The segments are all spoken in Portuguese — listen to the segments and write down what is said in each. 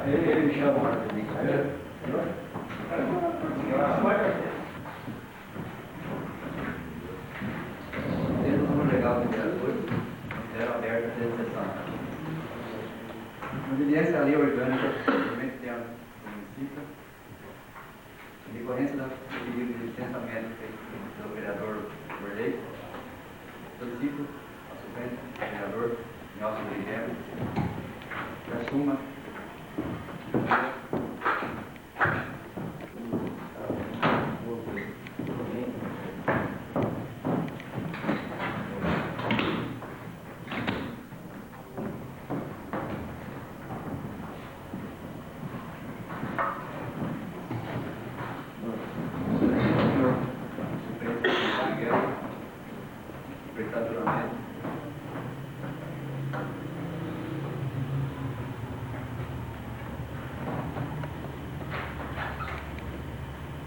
Ele me chama. Eles não legal de coisa, fizeram aberta a sessão. Uma evidência da lei orgânica do município, em decorrência do pedido de licença médica feito pelo vereador por lei, solicito ao suplente vereador Nelson Guilherme que assuma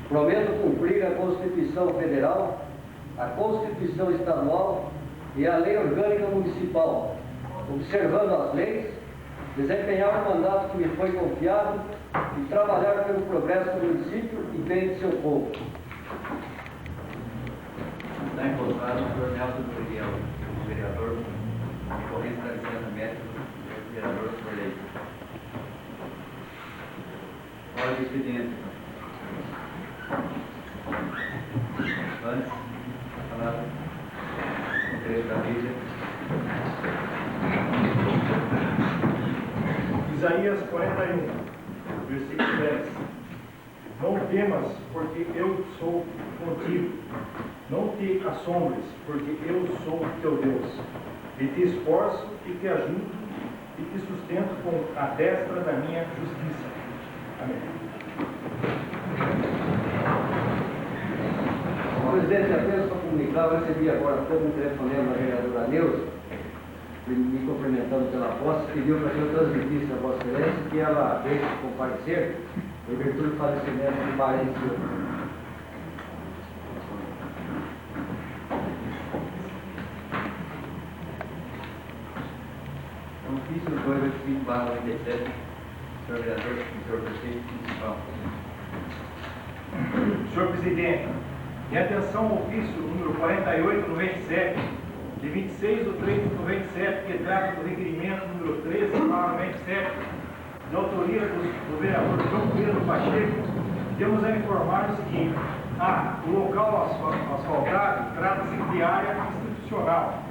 prometo cumprir a Constituição Federal, a Constituição Estadual e a Lei Orgânica Municipal, observando as leis, desempenhar o mandato que me foi confiado e trabalhar pelo progresso do município e bem de seu povo. Está empossado o senhor Nelson Guilherme, vereador, em decorrência da licença médica do vereador por lei. Hora do expediente. Antes, a palavra o trecho da Bíblia. Isaías 41, versículo 10. Não temas, porque eu sou contigo. Não te assombres, porque eu sou teu Deus. E te esforço e te ajudo e te sustento com a destra da minha justiça. Amém. Presidente, apenas para comunicar, eu recebi agora todo um telefonema da vereadora Neuza, me cumprimentando pela posse, pediu para que eu transmitisse a Vossa Excelência que ela veio comparecer em virtude do falecimento de Maria Silva. Ofício 285/97, senhor vereador, senhor prefeito municipal. Senhor Presidente, em atenção ao ofício número 48/97, de 26/3/97, que trata do requerimento número 13/97, de autoria do vereador João Pedro Pacheco, temos a informar o seguinte: A. O local asfaltado trata-se de área institucional.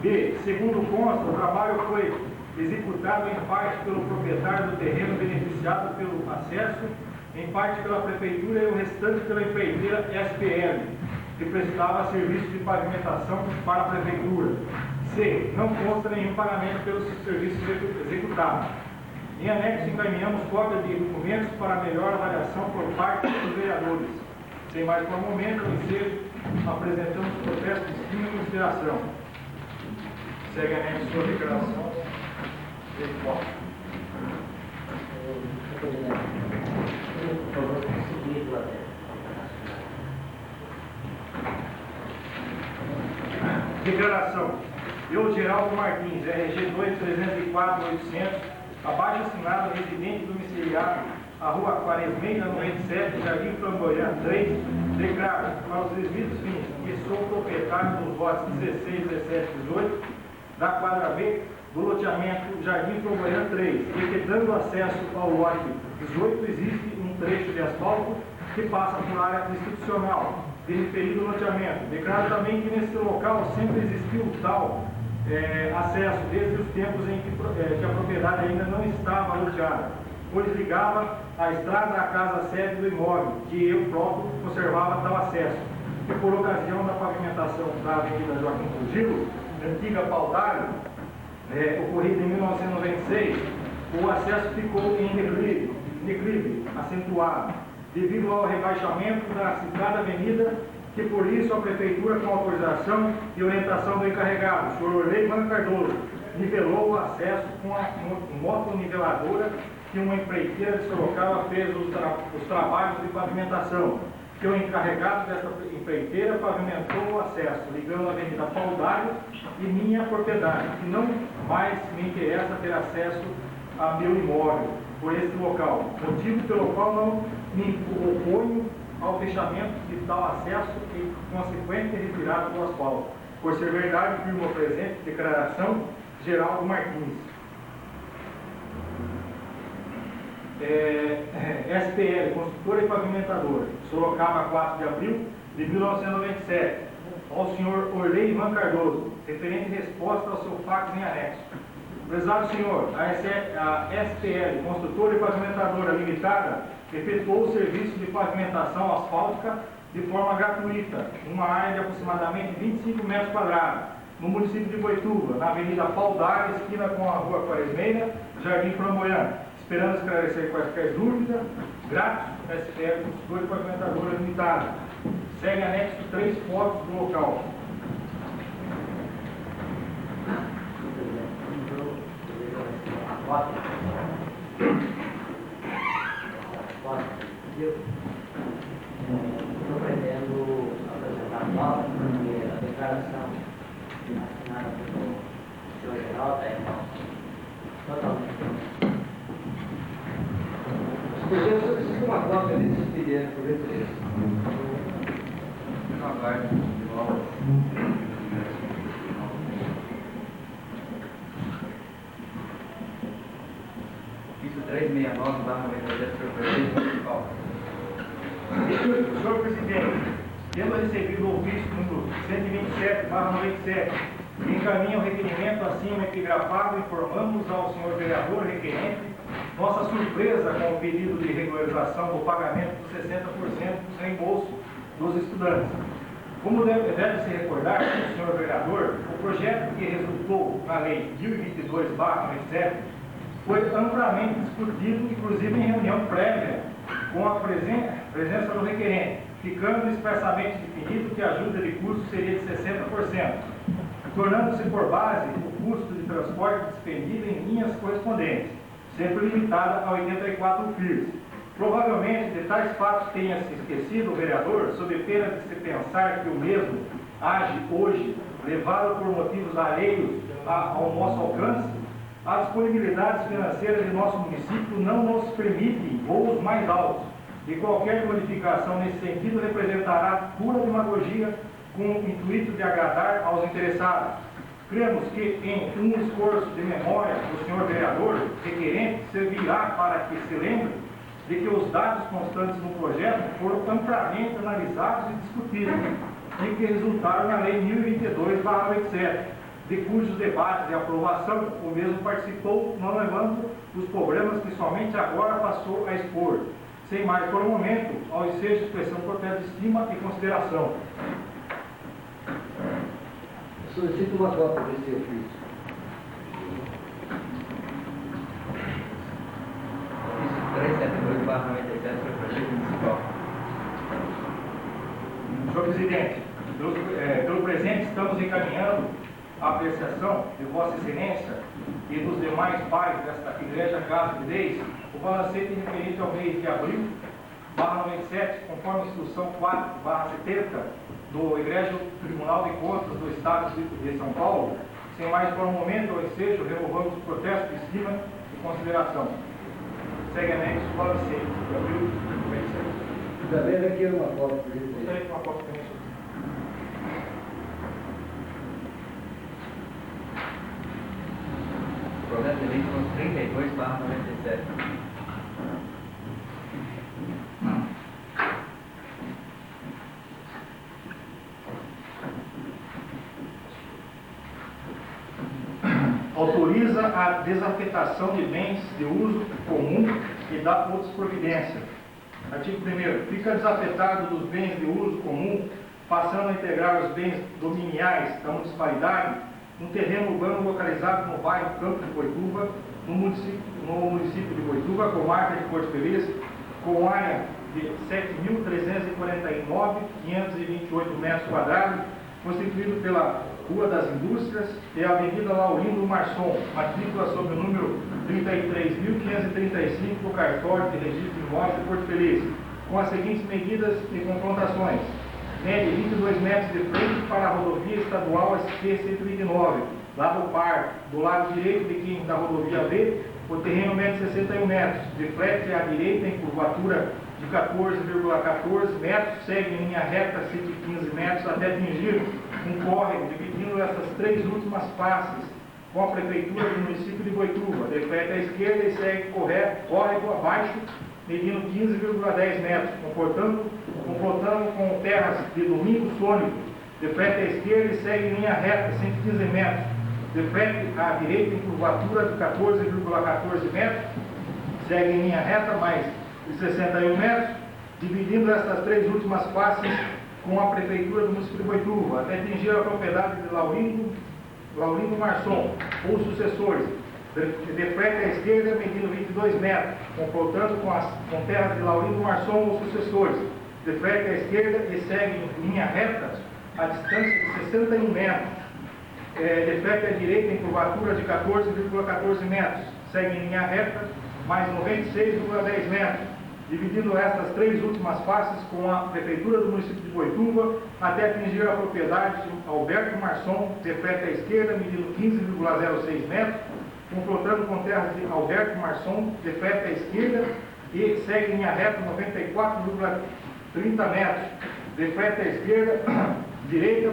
B. Segundo consta, o trabalho foi executado em parte pelo proprietário do terreno beneficiado pelo acesso, em parte pela Prefeitura e o restante pela empreiteira SPL, que prestava serviço de pavimentação para a Prefeitura. C. Não consta nenhum pagamento pelos serviços executados. Em anexo, encaminhamos cópia de documentos para melhor avaliação por parte dos vereadores. Sem mais por momento, ensejo apresentamos o protesto de estima e consideração. Segue anexo sua declaração. Declaração. Eu, Geraldo Martins, RG 2-304-800, abaixo assinado, residente domiciliado, a Rua Quaresmeira, 97, Jardim Flamboyant 3, declaro para os devidos fins que sou proprietário dos lotes 16, 17 e 18 da quadra B do loteamento Jardim Flamboyant 3, e que dando acesso ao lote 18 existe um trecho de asfalto que passa por área institucional de referido loteamento. Declaro também que nesse local sempre existiu tal acesso desde os tempos em que a propriedade ainda não estava loteada, pois ligava a estrada à casa sede do imóvel, que eu próprio conservava tal acesso. E por ocasião da pavimentação da Avenida Joaquim Trujillo, antiga Paudalho, ocorrida em 1996, o acesso ficou em declive acentuado, devido ao rebaixamento da citada avenida, que por isso a Prefeitura, com autorização e orientação do encarregado, o senhor Orley Mano Cardoso, nivelou o acesso com a motoniveladora que uma empreiteira de Sorocaba fez os trabalhos de pavimentação, que o encarregado dessa empreiteira pavimentou o acesso, ligando a Avenida Paudário e minha propriedade, que não mais me interessa ter acesso a meu imóvel por este local, motivo pelo qual não me oponho ao fechamento de tal acesso e consequente retirada do asfalto. Por ser verdade, firmo a presente declaração, Geraldo Martins. SPL, construtora e pavimentadora, Sorocaba, 4 de abril de 1997, ao senhor Orley Ivan Cardoso, referente resposta ao seu fax em anexo. Prezado senhor, a SPL, construtora e pavimentadora limitada, efetuou o serviço de pavimentação asfáltica de forma gratuita, numa área de aproximadamente 25 metros quadrados, no município de Boituva, na Avenida Paudário, esquina com a Rua Quaresmeira, Jardim Flamboyant. Esperando esclarecer quaisquer dúvidas, gratos, SPL, construtora e pavimentadora limitada. Segue anexo 3 fotos do local. Estou pretendo apresentar a nova, porque a declaração assinada pelo senhor Geraldo é totalmente. Eu preciso de uma cópia desse expediente, por gentileza. Uma parte de volta. Isso 369, barra 97, senhor presidente municipal. Senhor presidente, tendo recebido o ofício número 127/97, que encaminha o requerimento acima epigrafado, informamos ao senhor vereador requerente nossa surpresa com o pedido de regularização do pagamento dos 60% dos reembolsos dos estudantes. Como deve se recordar, senhor vereador, o projeto que resultou na Lei 1022/97 foi amplamente discutido, inclusive em reunião prévia, com a presença do requerente, ficando expressamente definido que a ajuda de custo seria de 60%, tornando-se por base o custo de transporte dispendido em linhas correspondentes, sempre limitada a 84 FIRs. Provavelmente, de tais fatos tenha se esquecido o vereador, sob pena de se pensar que o mesmo age hoje, levado por motivos alheios ao nosso alcance. As disponibilidades financeiras de nosso município não nos permitem voos mais altos, e qualquer modificação nesse sentido representará pura demagogia com o intuito de agradar aos interessados. Cremos que em um esforço de memória do senhor vereador requerente servirá para que se lembre de que os dados constantes no projeto foram amplamente analisados e discutidos e que resultaram na Lei 1022/87, de cujos debates e aprovação o mesmo participou, não levando os problemas que somente agora passou a expor. Sem mais por um momento, ao ensejo expressão protesto de estima e consideração. Solicito uma cópia desse ofício. Ofício 372/97, senhor presidente municipal. Senhor presidente, pelo presente estamos encaminhando a apreciação de Vossa Excelência e dos demais pais desta Igreja Casa de Deus o balancete referente ao mês de abril, /97, conforme a instrução 4/70 do Egregiado Tribunal de Contas do Estado de São Paulo. Sem mais por um momento, ao ensejo, renovamos o protesto de estima e consideração. Segue anexo balancete de abril de 97. Também requer uma cópia, por gentileza. Gostaria de uma cópia também, senhor. Projeto de lei número 32/97. Autoriza a desafetação de bens de uso comum e dá outras providências. Artigo 1º. Fica desafetado dos bens de uso comum, passando a integrar os bens dominiais da municipalidade, um terreno urbano localizado no bairro Campo de Boituva, no município de Boituva, comarca de Porto Feliz, com área de 7.349.528 metros quadrados, constituído pela Rua das Indústrias e Avenida Laurindo Marçom, matrícula sob o número 33.535 do cartório de registro de imóveis de Porto Feliz, com as seguintes medidas e confrontações. Média 22 metros de frente para a rodovia estadual SP-129, lado par, do lado direito de quem da rodovia B, o terreno mede 61 metros, de frente à direita em curvatura de 14,14 metros, segue em linha reta 115 metros até atingir um córrego, dividindo essas três últimas faces com a prefeitura do município de Boituva, de frente à esquerda e segue córrego abaixo, medindo 15,10 metros, confrontando com terras de Domingo Sônico, de frente à esquerda e segue em linha reta 115 metros, de frente à direita em curvatura de 14,14 metros, segue em linha reta mais de 61 metros, dividindo essas três últimas faces com a prefeitura do município de Boituva, até atingir a propriedade de Laurindo Marçom, ou sucessores, de frente à esquerda, medindo 22 metros, confrontando com terras de Laurindo Marçom ou sucessores, de frente à esquerda e segue em linha reta a distância de 61 metros, de frente à direita em curvatura de 14,14 metros, segue em linha reta mais 96,10 metros, dividindo estas três últimas faces com a prefeitura do município de Boituva até atingir a propriedade de Alberto Marçom, de frente à esquerda, medindo 15,06 metros, confrontando com terras de Alberto Marçom, de frente à esquerda, e segue em linha reta 94,30 metros, de frente à esquerda, direita,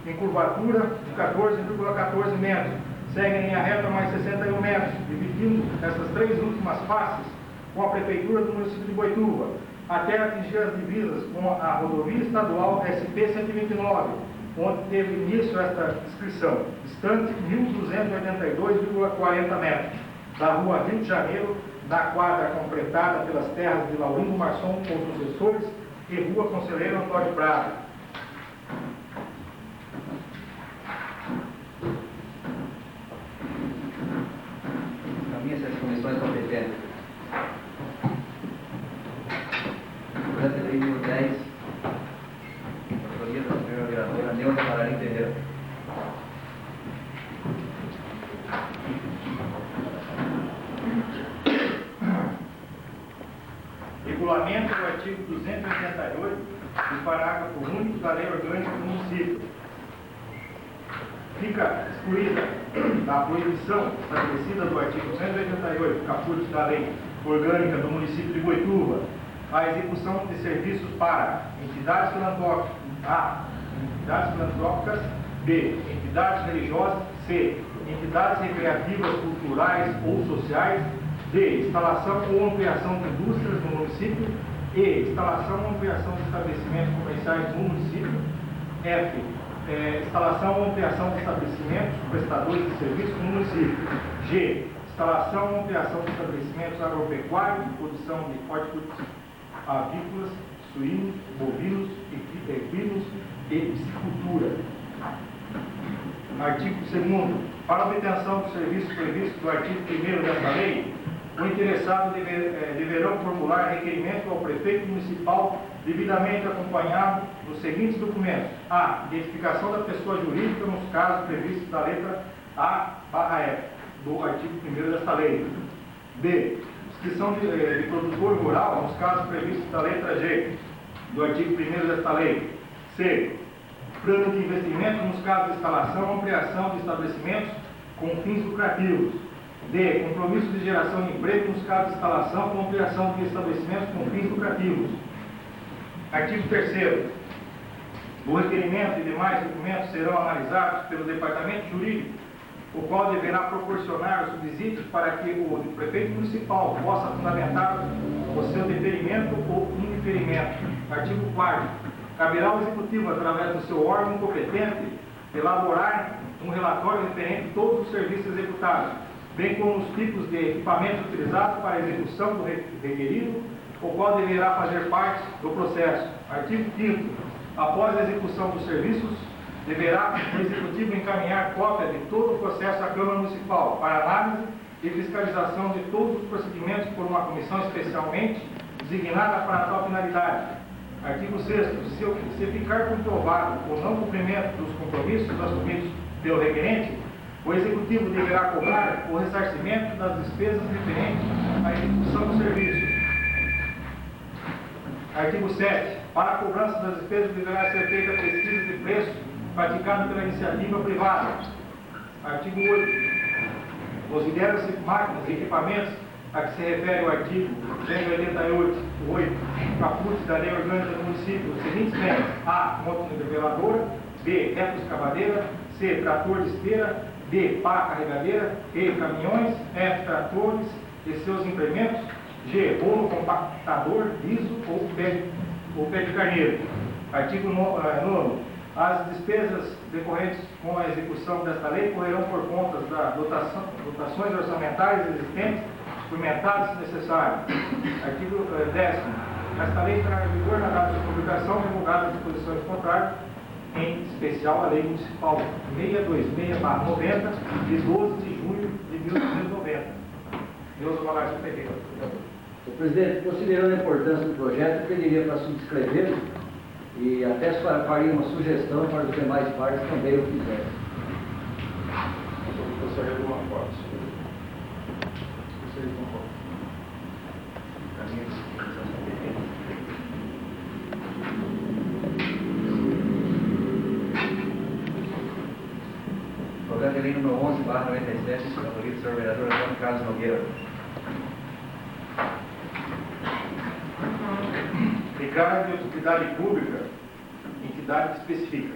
em curvatura de 14,14 metros, segue em linha reta mais 61 metros, dividindo essas três últimas faces com a prefeitura do município de Boituva, até atingir as divisas com a rodovia estadual SP-129, onde teve início esta inscrição, distante 1.282,40 metros, da rua Rio de Janeiro, da quadra completada pelas terras de Laurindo Marçom com sucessores e rua Conselheiro Antônio Prado. Encaminha-se as comissões competentes. Durante a lei número 10, autoria da primeira vereadora Neuza Mararim Ferreira. Regulamento do artigo 288 do parágrafo único da lei orgânica do município. Fica excluída da proibição estabelecida do artigo 288, caput da lei orgânica do município de Boituva, a execução de serviços para entidades filantrópicas, B, entidades religiosas, C, entidades recreativas, culturais ou sociais, D, instalação ou ampliação de indústrias no município, E, instalação ou ampliação de estabelecimentos comerciais no município, F, instalação ou ampliação de estabelecimentos prestadores de serviços no município, G, instalação ou ampliação de estabelecimentos agropecuários, produção de hortifrutis, avícolas, suínos, bovinos, equinos e piscicultura. Artigo 2º. Para obtenção do serviço previsto do artigo 1º desta lei, o interessado deverão formular requerimento ao prefeito municipal devidamente acompanhado dos seguintes documentos: A. Identificação da pessoa jurídica nos casos previstos da letra A/F do artigo 1º desta lei. B. Inscrição de produtor rural nos casos previstos da letra G do artigo 1º desta lei. C. Plano de investimento nos casos de instalação ou ampliação de estabelecimentos com fins lucrativos. D. Compromisso de geração de emprego nos casos de instalação ou ampliação de estabelecimentos com fins lucrativos. Artigo 3º. O requerimento e demais documentos serão analisados pelo Departamento Jurídico, o qual deverá proporcionar os subsídios para que o prefeito municipal possa fundamentar o seu deferimento ou indeferimento. Artigo 4º. Caberá ao Executivo, através do seu órgão competente, elaborar um relatório referente a todos os serviços executados, bem como os tipos de equipamentos utilizados para a execução do requerido, o qual deverá fazer parte do processo. Artigo 5º. Após a execução dos serviços, deverá o Executivo encaminhar cópia de todo o processo à Câmara Municipal para análise e fiscalização de todos os procedimentos por uma comissão especialmente designada para a tal finalidade. Artigo 6º. Se ficar comprovado o não cumprimento dos compromissos assumidos pelo requerente, o Executivo deverá cobrar o ressarcimento das despesas referentes à execução dos serviços. Artigo 7. Para a cobrança das despesas deverá ser feita a pesquisa de preço praticada pela iniciativa privada. Artigo 8. Considera-se máquinas e equipamentos a que se refere o artigo 188, caput da Lei Orgânica do Município, os seguintes bens: A. Motoniveladora, B. Retroescavadeira, C. Trator de esteira, D. Pá carregadeira, E. Caminhões, F. Tratores e seus implementos, G. Rolo compactador, liso ou pé de carneiro. Artigo 9. As despesas decorrentes com a execução desta lei correrão por conta das dotações orçamentárias existentes, suplementadas se necessário. Artigo 10º. Esta lei estará em vigor na data de publicação, divulgada as disposições contrárias, em especial a Lei Municipal 626/90, de 12 de junho de 1990. Deus o Malarcio Ferreira. Senhor presidente, considerando a importância do projeto, eu pediria para subscrever e até faria uma sugestão para os demais partes também o fizerem. Eu gostaria de uma foto. Gostaria de uma foto. Projeto de lei número 11/97, autoria do senhor vereador Antônio Carlos Nogueira. Declara de utilidade pública, entidade que especifica.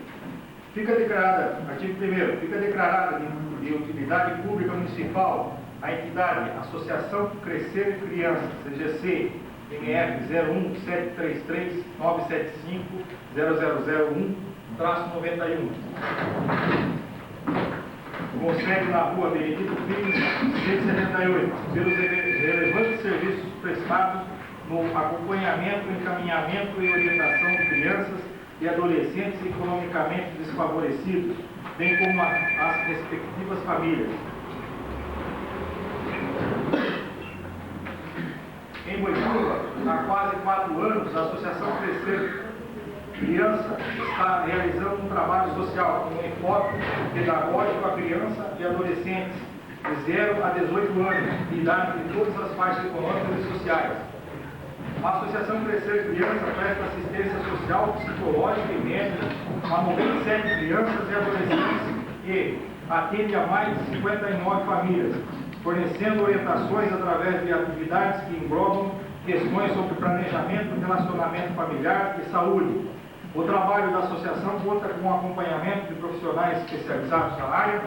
Fica declarada, artigo 1º, fica declarada de utilidade pública municipal a entidade Associação Crescer Crianças, CGC, MF 01733-975-0001-91, com sede na rua Benedito Pires, 178, pelos relevantes serviços prestados no acompanhamento, encaminhamento e orientação de crianças e adolescentes economicamente desfavorecidos, bem como as respectivas famílias. Em Boituva, há quase 4 anos, a Associação Crescer Criança está realizando um trabalho social com enfoque pedagógico a criança e adolescentes de 0 a 18 anos, de idade de todas as faixas econômicas e sociais. A Associação Crescer Criança presta assistência social, psicológica e médica a 97 crianças e adolescentes e atende a mais de 59 famílias, fornecendo orientações através de atividades que englobam questões sobre planejamento, relacionamento familiar e saúde. O trabalho da associação conta com o acompanhamento de profissionais especializados na área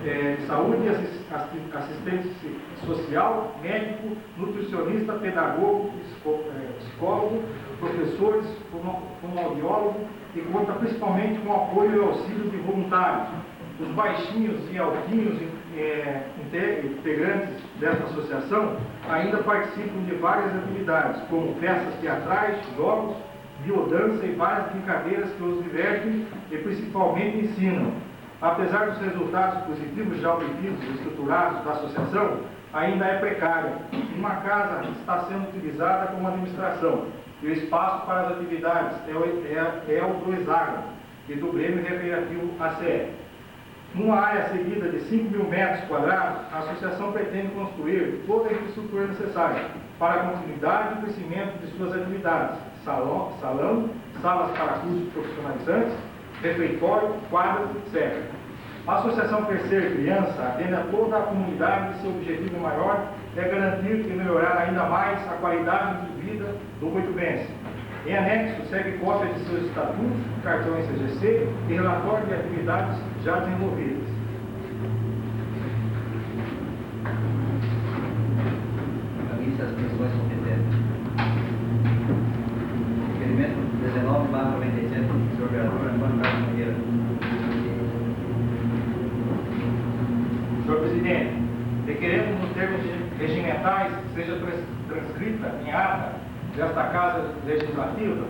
de saúde, assistente social, médico, nutricionista, pedagogo, psicólogo, professores, fonoaudiólogo e conta principalmente com o apoio e auxílio de voluntários. Os baixinhos e altinhos integrantes dessa associação ainda participam de várias atividades, como peças teatrais, jogos, biodança e várias brincadeiras que os divertem e principalmente ensinam. Apesar dos resultados positivos já obtidos e estruturados da associação, ainda é precária. Uma casa está sendo utilizada como administração e o espaço para as atividades é o do hexágono e do Grêmio Recreativo ACE. Numa área seguida de 5.000 metros quadrados, a associação pretende construir toda a infraestrutura necessária para a continuidade e crescimento de suas atividades: salão, salas para cursos profissionalizantes, refeitório, quadras, etc. A Associação Crescer Criança atende a toda a comunidade e seu objetivo maior é garantir e melhorar ainda mais a qualidade de vida do boituvense. Em anexo, segue cópia de seus estatutos, cartão CGC e relatório de atividades já desenvolvidas. Caminhe-se as comissões competentes. Requerimento 19/97, do senhor vereador Antônio Carlos Nogueira. Senhor presidente, requeremos nos termos regimentais que seja transcrita em ata desta Casa Legislativa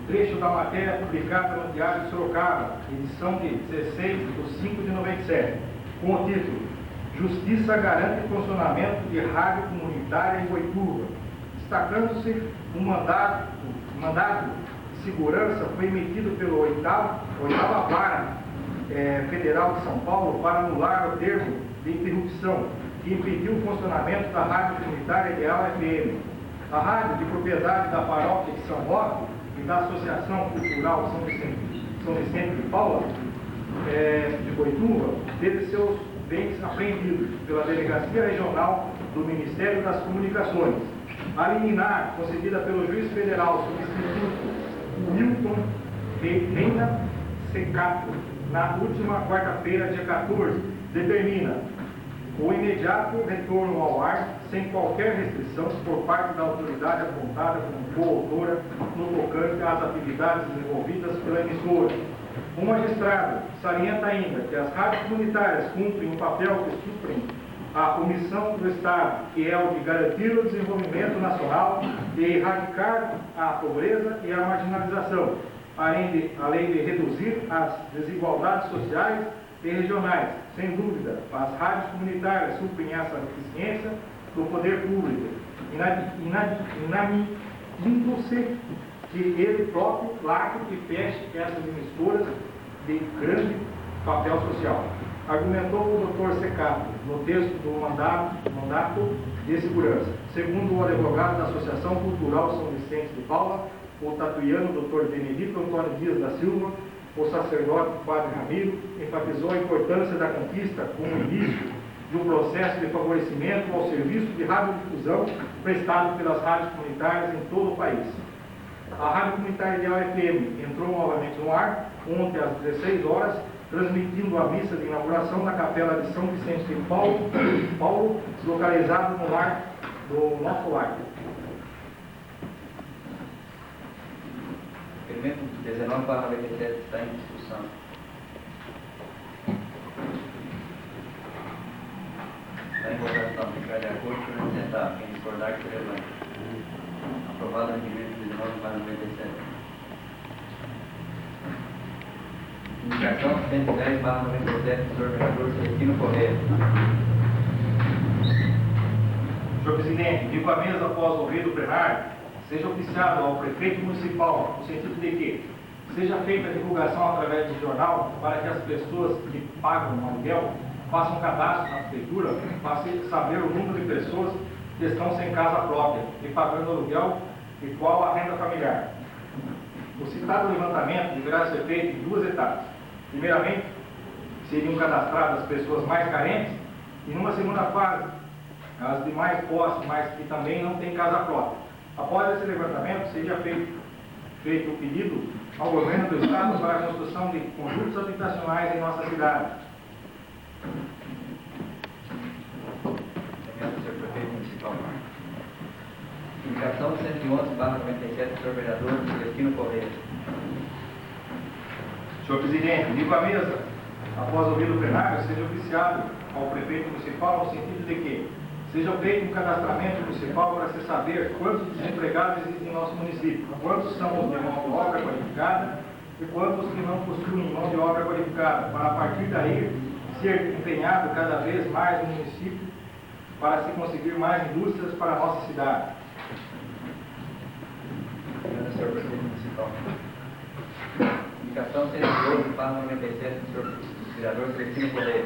trecho da matéria publicada no Diário de Sorocaba, edição de 16/5/97, com o título Justiça garante o funcionamento de rádio comunitária em Boituva, destacando-se o mandado segurança foi emitido pelo oitava Vara Federal de São Paulo para anular o termo de interrupção que impediu o funcionamento da Rádio Comunitária Ideal FM. A rádio, de propriedade da Paróquia de São Roque e da Associação Cultural São Vicente de Paula, de Boituva, teve seus bens apreendidos pela Delegacia Regional do Ministério das Comunicações. A liminar concedida pelo juiz federal substituto Milton Reina Secato, na última quarta-feira, dia 14, determina o imediato retorno ao ar, sem qualquer restrição, por parte da autoridade apontada como coautora no tocante às atividades desenvolvidas pela emissora. O magistrado salienta ainda que as rádios comunitárias cumprem um papel que suprem a omissão do Estado, que é o de garantir o desenvolvimento nacional e erradicar a pobreza e a marginalização, além de reduzir as desigualdades sociais e regionais. Sem dúvida, as rádios comunitárias suprem essa deficiência do poder público, inadmitindo-se que ele próprio lacre e feche essas emissoras de grande papel social. Argumentou o Dr. Secato no texto do mandato de segurança. Segundo o advogado da Associação Cultural São Vicente de Paula, o tatuiano Dr. Benedito Antônio Dias da Silva, o sacerdote Padre Ramiro, enfatizou a importância da conquista como início de um processo de favorecimento ao serviço de radiodifusão prestado pelas rádios comunitárias em todo o país. A Rádio Comunitária Ideal FM entrou novamente no ar ontem às 16 horas, transmitindo a missa de inauguração na Capela de São Vicente de Paulo, localizado no lar do nosso lar. Requerimento 19/97 está em discussão. Está em votação. Quem estiver de acordo, por apresentar. Quem discordar, que se levante. Aprovado o requerimento 19/97. Indicação 110/97 do senhor vereador Celestino Correia. Senhor presidente, digo à mesa após ouvir o plenário, seja oficiado ao prefeito municipal, no sentido de que seja feita a divulgação através de jornal para que as pessoas que pagam o aluguel façam um cadastro na prefeitura para saber o número de pessoas que estão sem casa própria e pagando aluguel e qual a renda familiar. O citado levantamento deverá ser feito em duas etapas. Primeiramente, seriam cadastradas as pessoas mais carentes e numa segunda fase, as de mais posse, mas que também não têm casa própria. Após esse levantamento, seria feito o pedido ao governo do Estado para a construção de conjuntos habitacionais em nossa cidade. Senhor prefeito municipal. Indicação 111/97 do senhor vereador Celestino Correia. Senhor presidente, digo à mesa, após ouvir o plenário, seja oficiado ao prefeito municipal no sentido de que seja feito um cadastramento municipal para se saber quantos desempregados existem em nosso município, quantos são os de mão de obra qualificada e quantos que não possuem mão de obra qualificada, para a partir daí ser empenhado cada vez mais no município para se conseguir mais indústrias para a nossa cidade. Senhor prefeito municipal. Indicação 112/97 do senhor vereador Celestino Correia.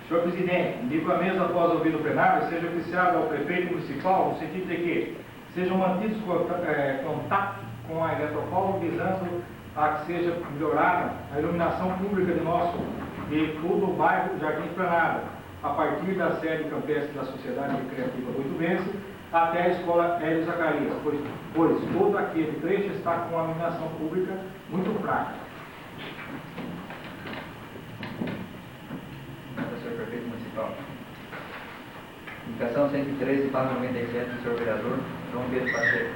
Senhor presidente, indico à mesa após ouvir o plenário, seja oficiado ao prefeito municipal no sentido de que sejam mantidos contatos com a Eletropaulo visando a que seja melhorada a iluminação pública de todo o bairro Jardim Esplanada, a partir da sede campestre da Sociedade Recreativa Boituvense até a Escola Hélio Zacarias, pois todo aquele trecho está com a iluminação pública muito fraca. Senhor prefeito municipal. Indicação 113/97 do senhor vereador João Pedro Pacheco.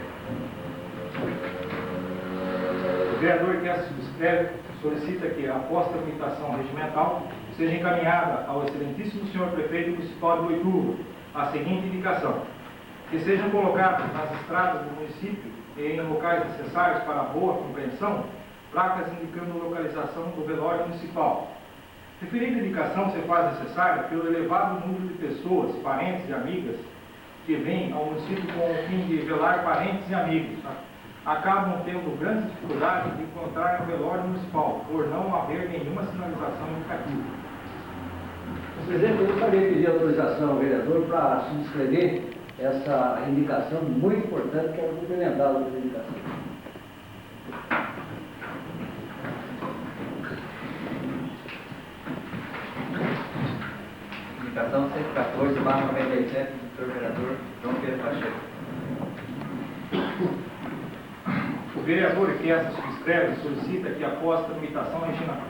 O vereador que essa subscreve solicita que, após tramitação regimental, seja encaminhada ao excelentíssimo senhor prefeito municipal de Boituva a seguinte indicação: que sejam colocadas nas estradas do município e em locais necessários para a boa compreensão, placas indicando a localização do velório municipal. Referida indicação se faz necessária pelo elevado número de pessoas, parentes e amigas que vêm ao município com o fim de velar parentes e amigos, acabam tendo grandes dificuldades de encontrar no velório municipal, por não haver nenhuma sinalização indicativa. Presidente, eu gostaria de pedir autorização ao vereador para subscrever essa indicação muito importante, que é complementar a indicação. Indicação 114/97 do senhor vereador João Pedro Pacheco. O vereador que essa subscreve solicita que, após tramitação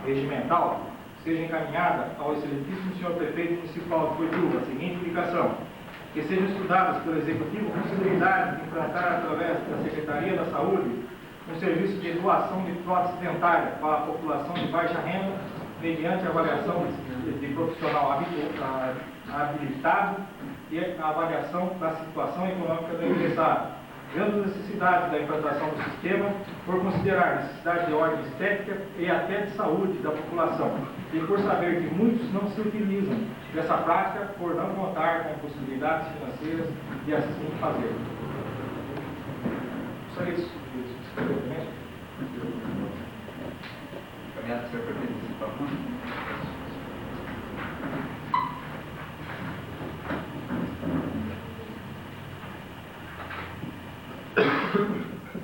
regimental, seja encaminhada ao excelentíssimo senhor prefeito municipal de Coituba a seguinte indicação: que sejam estudadas pelo Executivo possibilidades de implantar, através da Secretaria da Saúde, um serviço de doação de prótese dentária para a população de baixa renda, mediante avaliação de profissional habilitado e a avaliação da situação econômica do interessado, vendo as necessidades da implantação do sistema, por considerar necessidade de ordem estética e até de saúde da população, e por saber que muitos não se utilizam dessa prática por não contar com possibilidades financeiras de assim fazer. Só isso. Caminhado, senhor prefeito municipal.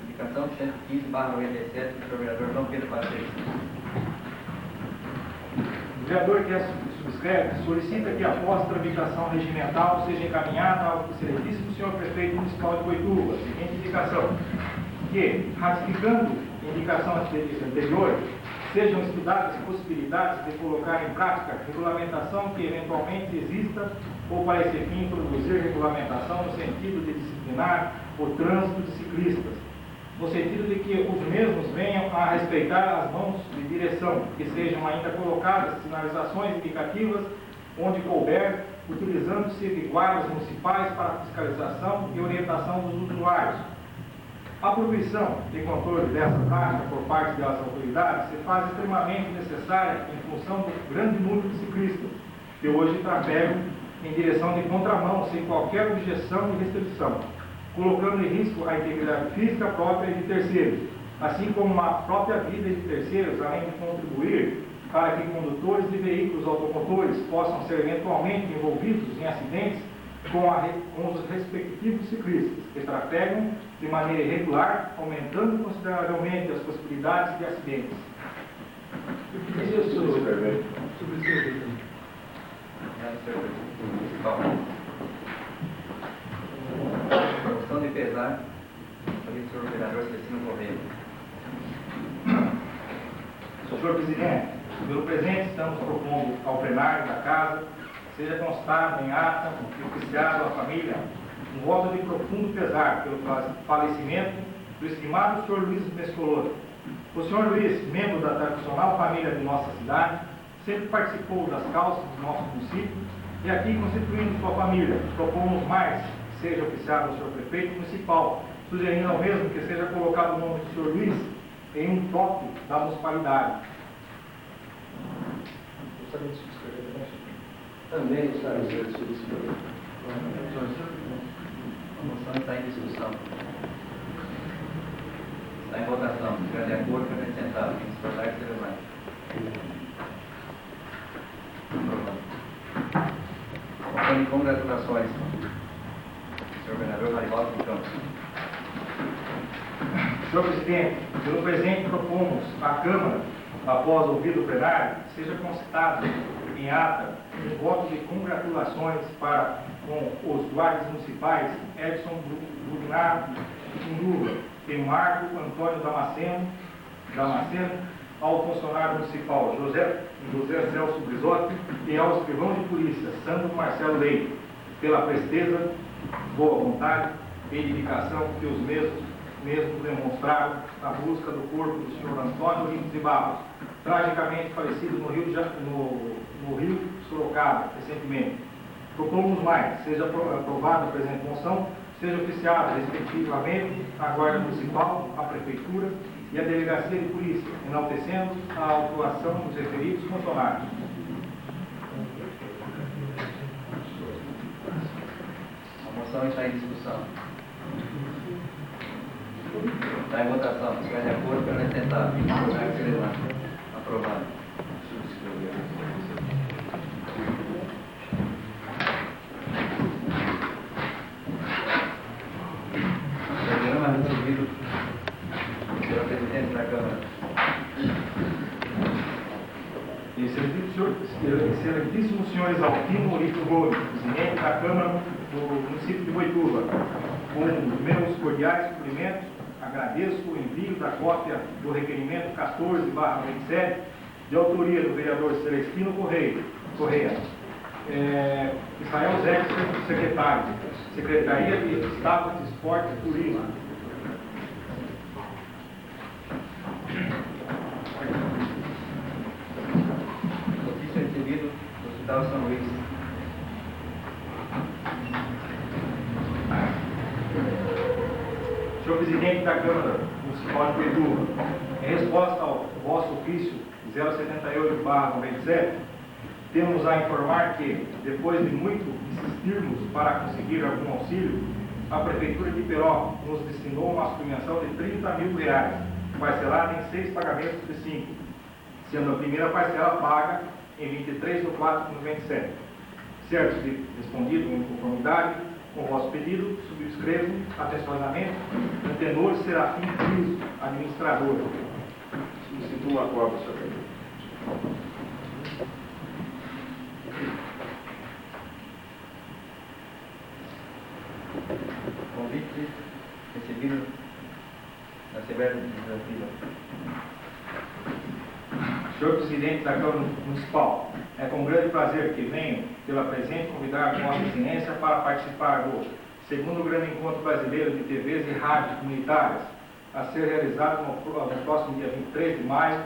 Indicação 115/97 do senhor vereador João Pedro Pacheco. O vereador que subscreve solicita que, após tramitação regimental, seja encaminhada ao excelentíssimo senhor prefeito municipal de Coituba a seguinte indicação: que, ratificando a indicação anterior, sejam estudadas possibilidades de colocar em prática regulamentação que eventualmente exista, ou para esse fim introduzir regulamentação no sentido de disciplinar o trânsito de ciclistas, no sentido de que os mesmos venham a respeitar as mãos de direção, que sejam ainda colocadas sinalizações indicativas onde couber, utilizando-se de guardas municipais para fiscalização e orientação dos usuários. A proibição de controle dessa prática por parte das autoridades se faz extremamente necessária em função do grande número de ciclistas que hoje trafegam em direção de contramão sem qualquer objeção e restrição, colocando em risco a integridade física própria e de terceiros, assim como a própria vida de terceiros, além de contribuir para que condutores de veículos automotores possam ser eventualmente envolvidos em acidentes com os respectivos ciclistas, que trafegam de maneira irregular, aumentando consideravelmente as possibilidades de acidentes. Caminhado, senhor prefeito municipal. Moção de pesar do senhor vereador Celestino Correia. Senhor presidente, pelo presente estamos propondo ao plenário da Casa seja constado em ata e oficiado à família um voto de profundo pesar pelo falecimento do estimado senhor Luiz Mescoloro. O senhor Luiz, membro da tradicional família de nossa cidade, sempre participou das causas do nosso município e aqui, constituindo sua família, propomos mais que seja oficiado o senhor prefeito municipal, sugerindo ao mesmo que seja colocado o nome do senhor Luiz em um toque da municipalidade. Gostaria de subscrever também, Também gostaria de subscrever. A moção está em discussão. Está em votação. Se estiver de acordo, permite sentado. Quem discordar, que se levante. Aprovado. Moção de congratulações. Senhor vereador Marivaldo de Campos. Senhor presidente, pelo presente propomos à Câmara, após ouvido o plenário, seja constado em ata um voto de congratulações para com os guardas municipais Edson Bugnar Indula e Marco Antônio Damasceno, ao funcionário municipal José Celso Brizotti e ao escrivão de polícia Sandro Marcelo Leite, pela presteza, boa vontade e dedicação que os mesmos demonstraram na busca do corpo do senhor Antônio Ribes de Barros, tragicamente falecido no Rio Sorocaba, recentemente. Propomos mais, seja aprovada a presente moção, seja oficiada, respectivamente, a Guarda Municipal, a Prefeitura e a Delegacia de Polícia, enaltecendo a atuação dos referidos funcionários. A moção moção está em discussão. Está em votação. Se estiver de acordo, para nós tentar tornar aquele lá. Aprovado. Programa recebido pelo presidente da Câmara. Excelentíssimo senhor Exaltino Orício Gomes, presidente da Câmara do município de Boituva, com meus cordiais cumprimentos, agradeço o envio da cópia do requerimento 14/27, de autoria do vereador Celestino Correia. Israel Zé, secretário, Secretaria de Estado de Esporte e Turismo. Ofício recebido do Hospital São Luís. Senhor presidente da Câmara Municipal de Boituva, em resposta ao vosso ofício 078/97, temos a informar que, depois de muito insistirmos para conseguir algum auxílio, a Prefeitura de Peró nos destinou uma subvenção de R$30 mil, parcelada em 6 pagamentos de 5, sendo a primeira parcela paga em 23/4/97. Certo de respondido em conformidade com o vosso pedido, subscrevo atenciosamente Antenor Serafim Cristo, administrador. Substituo a cópia, senhor presidente. Convite recebido na Assembleia Legislativa. Senhor presidente da Câmara Municipal, é com grande prazer que venho, pela presente, convidar Vossa Excelência para participar do segundo grande encontro brasileiro de TVs e rádios comunitárias, a ser realizado no próximo dia 23 de maio,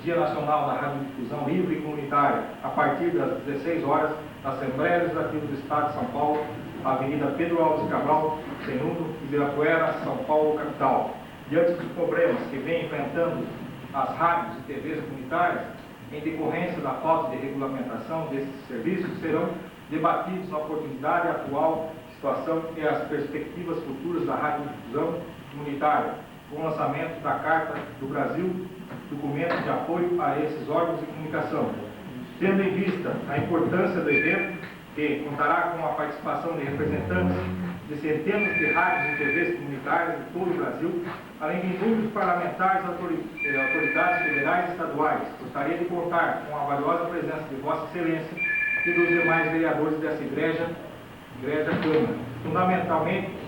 Dia Nacional da Radiodifusão Livre e Comunitária, a partir das 16 horas, na Assembleia Legislativa do Estado de São Paulo, Avenida Pedro Alves Cabral, Cenudo, Ibirapuera, São Paulo, capital. Diante dos problemas que vem enfrentando as rádios e TVs comunitárias, em decorrência da falta de regulamentação desses serviços, serão debatidos na oportunidade atual situação e as perspectivas futuras da radiodifusão comunitária, com o lançamento da Carta do Brasil, documento de apoio a esses órgãos de comunicação. Tendo em vista a importância do evento, que contará com a participação de representantes de centenas de rádios e TVs comunitárias de todo o Brasil, além de inúmeros parlamentares, autoridades federais e estaduais. Gostaria de contar com a valiosa presença de Vossa Excelência e dos demais vereadores dessa igreja Câmara.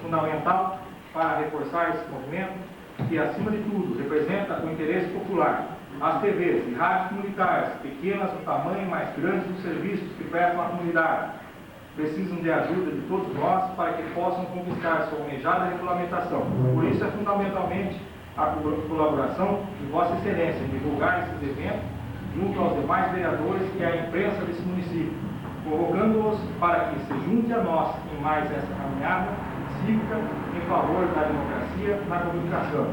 Fundamental para reforçar esse movimento, que, acima de tudo, representa o interesse popular. As TVs e rádios comunitárias, pequenas no tamanho e mais grandes nos serviços que prestam à comunidade, precisam de ajuda de todos nós para que possam conquistar sua almejada regulamentação. Por isso é fundamentalmente a colaboração de Vossa Excelência em divulgar esses eventos junto aos demais vereadores e à imprensa desse município, convocando-os para que se junte a nós em mais essa caminhada cívica em favor da democracia na comunicação.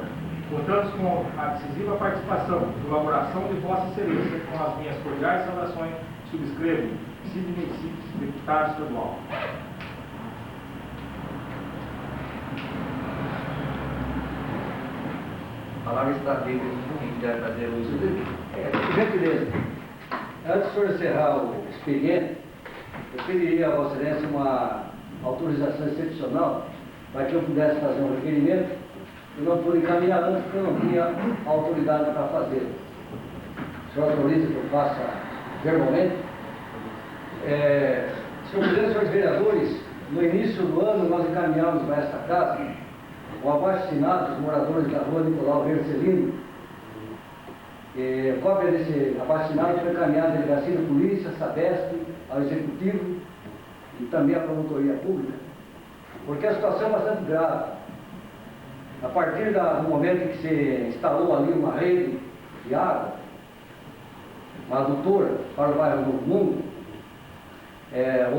Contamos com a decisiva participação e colaboração de Vossa Excelência, com as minhas cordiais saudações, subscrevo Sidney Cips, deputado estadual. A palavra está livre, quem quiser fazer uso. Gentileza, antes do senhor encerrar o expediente, eu pediria a Vossa Excelência uma autorização excepcional para que eu pudesse fazer um requerimento. Eu não pude encaminhar antes porque eu não tinha autoridade para fazer. O senhor autoriza que eu faça verbalmente? Senhor presidente, senhores vereadores, no início do ano nós encaminhamos para esta casa o abaixo-assinado dos moradores da rua Nicolau Vercelino. Cópia desse abaixo-assinado foi encaminhada à Delegacia da Polícia, Sabesp, ao Executivo e também à Promotoria Pública, porque a situação é bastante grave. A partir do momento que se instalou ali uma rede de água, uma adutora para o bairro Novo Mundo,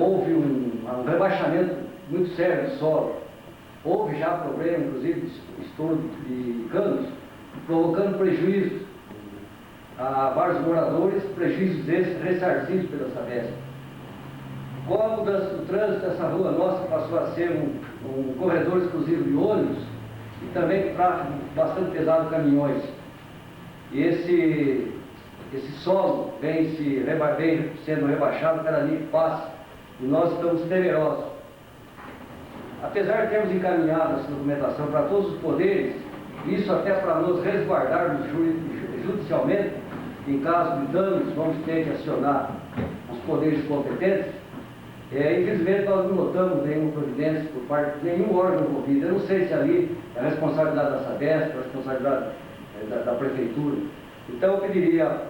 houve um rebaixamento muito sério do solo. Houve já problema, inclusive, de estouro de canos, provocando prejuízos a vários moradores, prejuízos esses ressarcidos pela Sabesp. Com a mudança do trânsito, essa rua nossa passou a ser um corredor exclusivo de ônibus e também tráfego bastante pesado de caminhões. E esse solo vem sendo rebaixado cada dia que passa e nós estamos temerosos. Apesar de termos encaminhado essa documentação para todos os poderes, isso até para nos resguardarmos judicialmente, em caso de danos vamos ter que acionar os poderes competentes, infelizmente nós não notamos nenhuma providência por parte de nenhum órgão envolvido. Eu não sei se ali é a responsabilidade da Sabesp, a responsabilidade da Prefeitura. Então eu pediria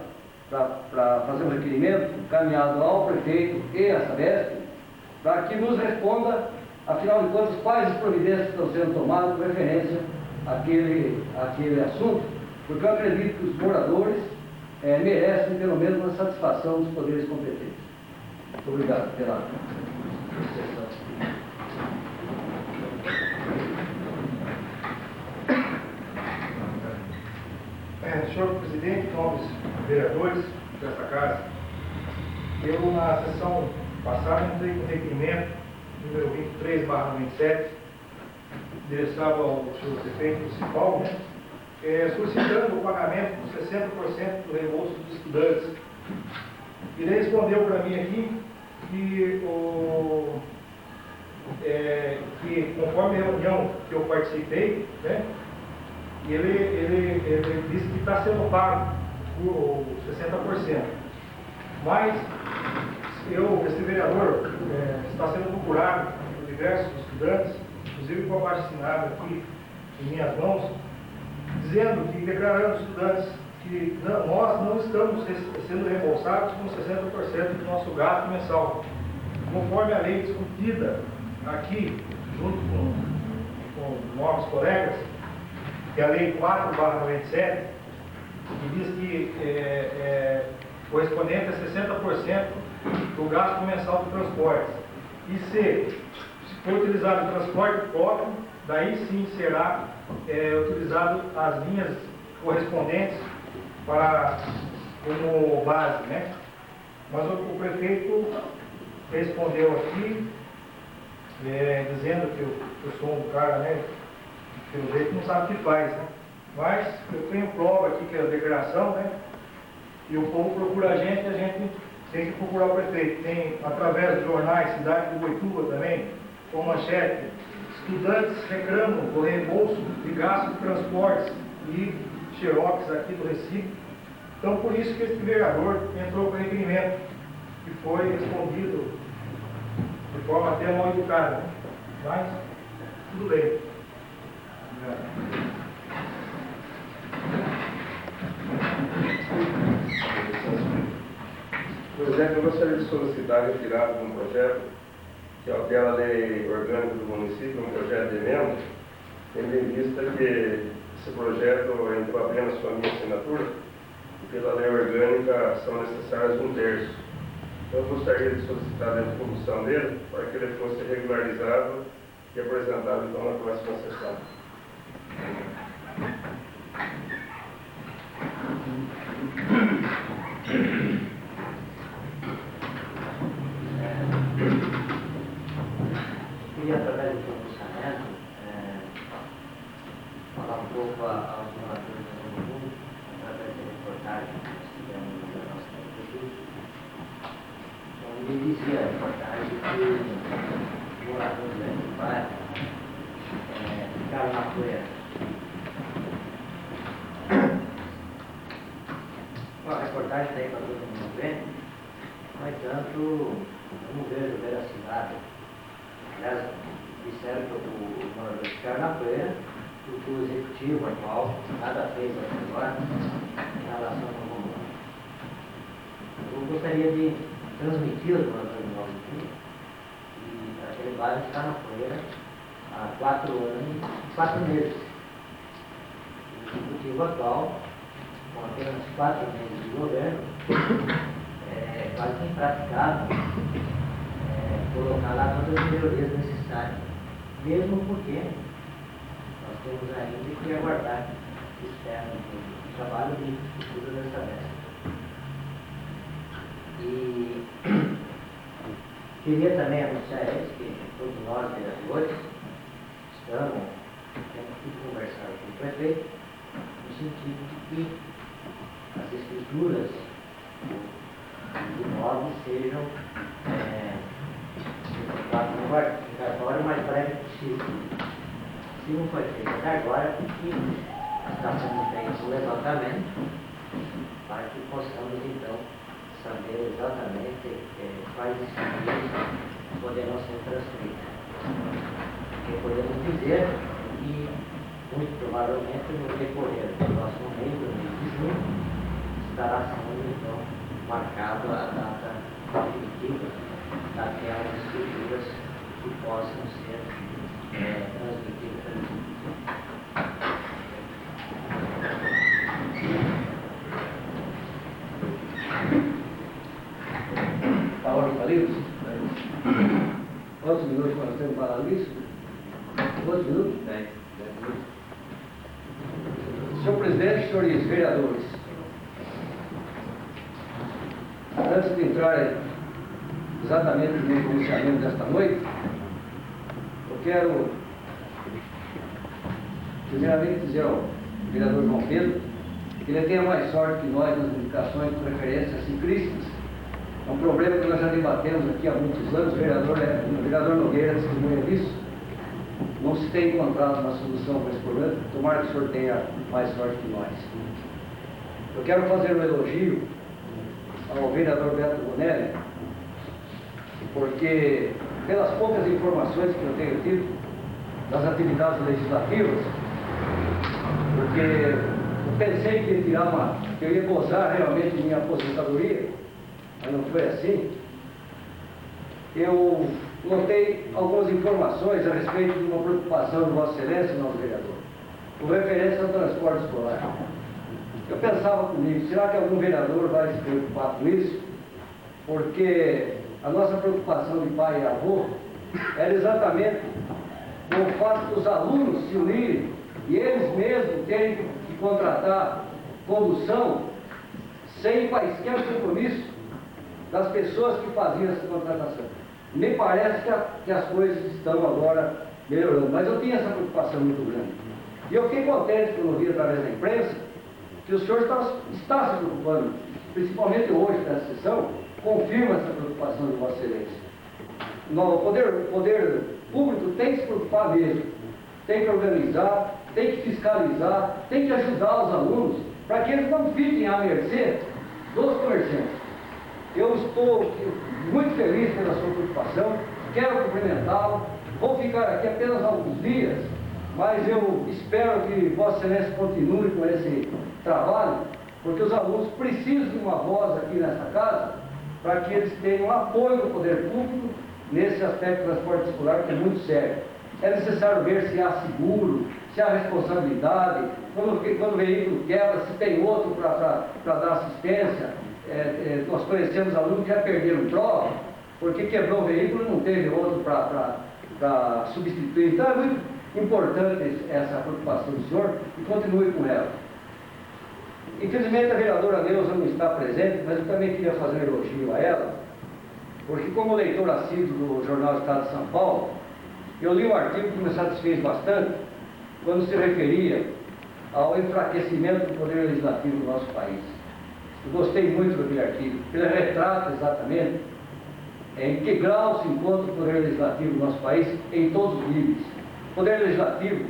para fazer um requerimento encaminhado ao prefeito e à Sabesp, para que nos responda, afinal de contas, quais as providências estão sendo tomadas com referência àquele assunto, porque eu acredito que os moradores merecem pelo menos uma satisfação dos poderes competentes. Muito obrigado pela sessão. Senhor presidente, nobres vereadores desta casa, eu na sessão passada entrei com o requerimento número 23/97, endereçado ao senhor prefeito municipal, solicitando o pagamento de 60% do reembolso dos estudantes. Ele respondeu para mim aqui que conforme a reunião que eu participei, ele disse que está sendo pago por 60%. Mas esse vereador está sendo procurado por diversos estudantes, inclusive com a baixa assinada aqui em minhas mãos, dizendo que, declarando estudantes que nós não estamos sendo reembolsados com 60% do nosso gasto mensal. Conforme a lei discutida aqui, junto com novos colegas, que é a Lei 4/97, que diz que correspondente a 60% do gasto mensal de transportes. E se for utilizado o transporte próprio, daí sim será utilizado as linhas correspondentes como base, Mas o prefeito respondeu aqui, dizendo que eu sou um cara, pelo jeito não sabe o que faz, Mas eu tenho prova aqui que é a declaração, E o povo procura a gente tem que procurar o prefeito. Tem, através dos jornais, Cidade de Boituva também, com manchete, estudantes reclamam do reembolso de gastos de transportes e xerox aqui do Recife. Então, por isso que esse vereador entrou com o requerimento, que foi respondido de forma até mal educada. Mas, tudo bem. Por exemplo, eu gostaria de solicitar a retirada de um projeto que altera a lei orgânica do município, um projeto de emenda, tendo em vista que esse projeto entrou apenas com a minha assinatura e pela lei orgânica são necessários 1/3. Então eu gostaria de solicitar dentro da comissão dele para que ele fosse regularizado e apresentado então na próxima sessão. Queria, através do pronunciamento, falar um pouco aos moradores do Novo Mundo, através da reportagem que nós tivemos da nossa prefeitura. Onde dizia a reportagem que os moradores do bairro ficaram na poeira. A reportagem está aí para todo mundo ver, no entanto, vamos ver a cidade. Aliás, disseram que os moradores ficaram na poeira, porque o executivo atual nada fez até agora em relação ao Novo Mundo. Eu gostaria de transmitir aos moradores do Novo Mundo que aquele bairro está na poeira há 4 anos e 4 meses. O executivo atual, com apenas 4 meses de governo, quase tem praticado colocar lá todas as melhorias necessárias, mesmo porque nós temos ainda que aguardar o trabalho de estrutura dessa vez. E Queria também anunciar a eles que todos nós, vereadores, estamos tendo que conversar com o prefeito, no sentido de que as escrituras do imóvel sejam efetuadas no cartório o mais breve possível. Se não foi feito até agora, porque está sendo feito o levantamento para que possamos então saber exatamente quais escrituras poderão ser transferidas. Porque podemos dizer que, muito provavelmente, no decorrer do próximo mês, do mês de junho, estará sendo então marcada a data definitiva daquelas escrituras que possam ser transmitidas pelo município. Palavra para livros? Quantos minutos nós temos para isso? Quantos minutos? 10 minutos. Senhor presidente, senhores vereadores, antes de entrar exatamente no pronunciamento desta noite, eu quero primeiramente dizer ao vereador João Pedro que ele tenha mais sorte que nós nas indicações de preferências ciclistas. É um problema que nós já debatemos aqui há muitos anos, o vereador Nogueira testemunha disso. Não se tem encontrado uma solução para esse problema, tomara que o senhor tenha mais sorte que nós. Eu quero fazer um elogio ao vereador Beto Bonelli, porque pelas poucas informações que eu tenho tido das atividades legislativas, porque eu pensei que que eu ia gozar realmente de minha aposentadoria, mas não foi assim. Eu notei algumas informações a respeito de uma preocupação de Vossa Excelência, nosso vereador, com referência ao transporte escolar. Eu pensava comigo, será que algum vereador vai se preocupar com isso? Porque a nossa preocupação de pai e avô era exatamente com o fato dos alunos se unirem e eles mesmos terem que contratar condução sem quaisquer compromisso das pessoas que faziam essa contratação. Me parece que as coisas estão agora melhorando, mas eu tinha essa preocupação muito grande. E eu fiquei contente quando vi através da imprensa que o senhor está se preocupando, principalmente hoje nessa sessão, confirma essa preocupação de Vossa Excelência. O poder público tem que se preocupar mesmo, tem que organizar, tem que fiscalizar, tem que ajudar os alunos, para que eles não fiquem à mercê dos comerciantes. Eu estou muito feliz pela sua preocupação, quero cumprimentá-lo, vou ficar aqui apenas alguns dias, mas eu espero que Vossa Excelência continue com esse trabalho, porque os alunos precisam de uma voz aqui nessa casa, para que eles tenham apoio do poder público nesse aspecto do transporte escolar, que é muito sério. É necessário ver se há seguro, se há responsabilidade, quando o veículo quebra, se tem outro para dar assistência. Nós conhecemos alunos que já perderam prova, porque quebrou o veículo e não teve outro para substituir. Então é muito importante essa preocupação do senhor e continue com ela. Infelizmente a vereadora Neuza não está presente, mas eu também queria fazer um elogio a ela, porque como leitor assíduo do Jornal Estado de São Paulo, eu li um artigo que me satisfez bastante, quando se referia ao enfraquecimento do poder legislativo do nosso país. Eu gostei muito daquele artigo, porque ele retrata exatamente em que grau se encontra o poder legislativo do nosso país em todos os níveis. O poder legislativo,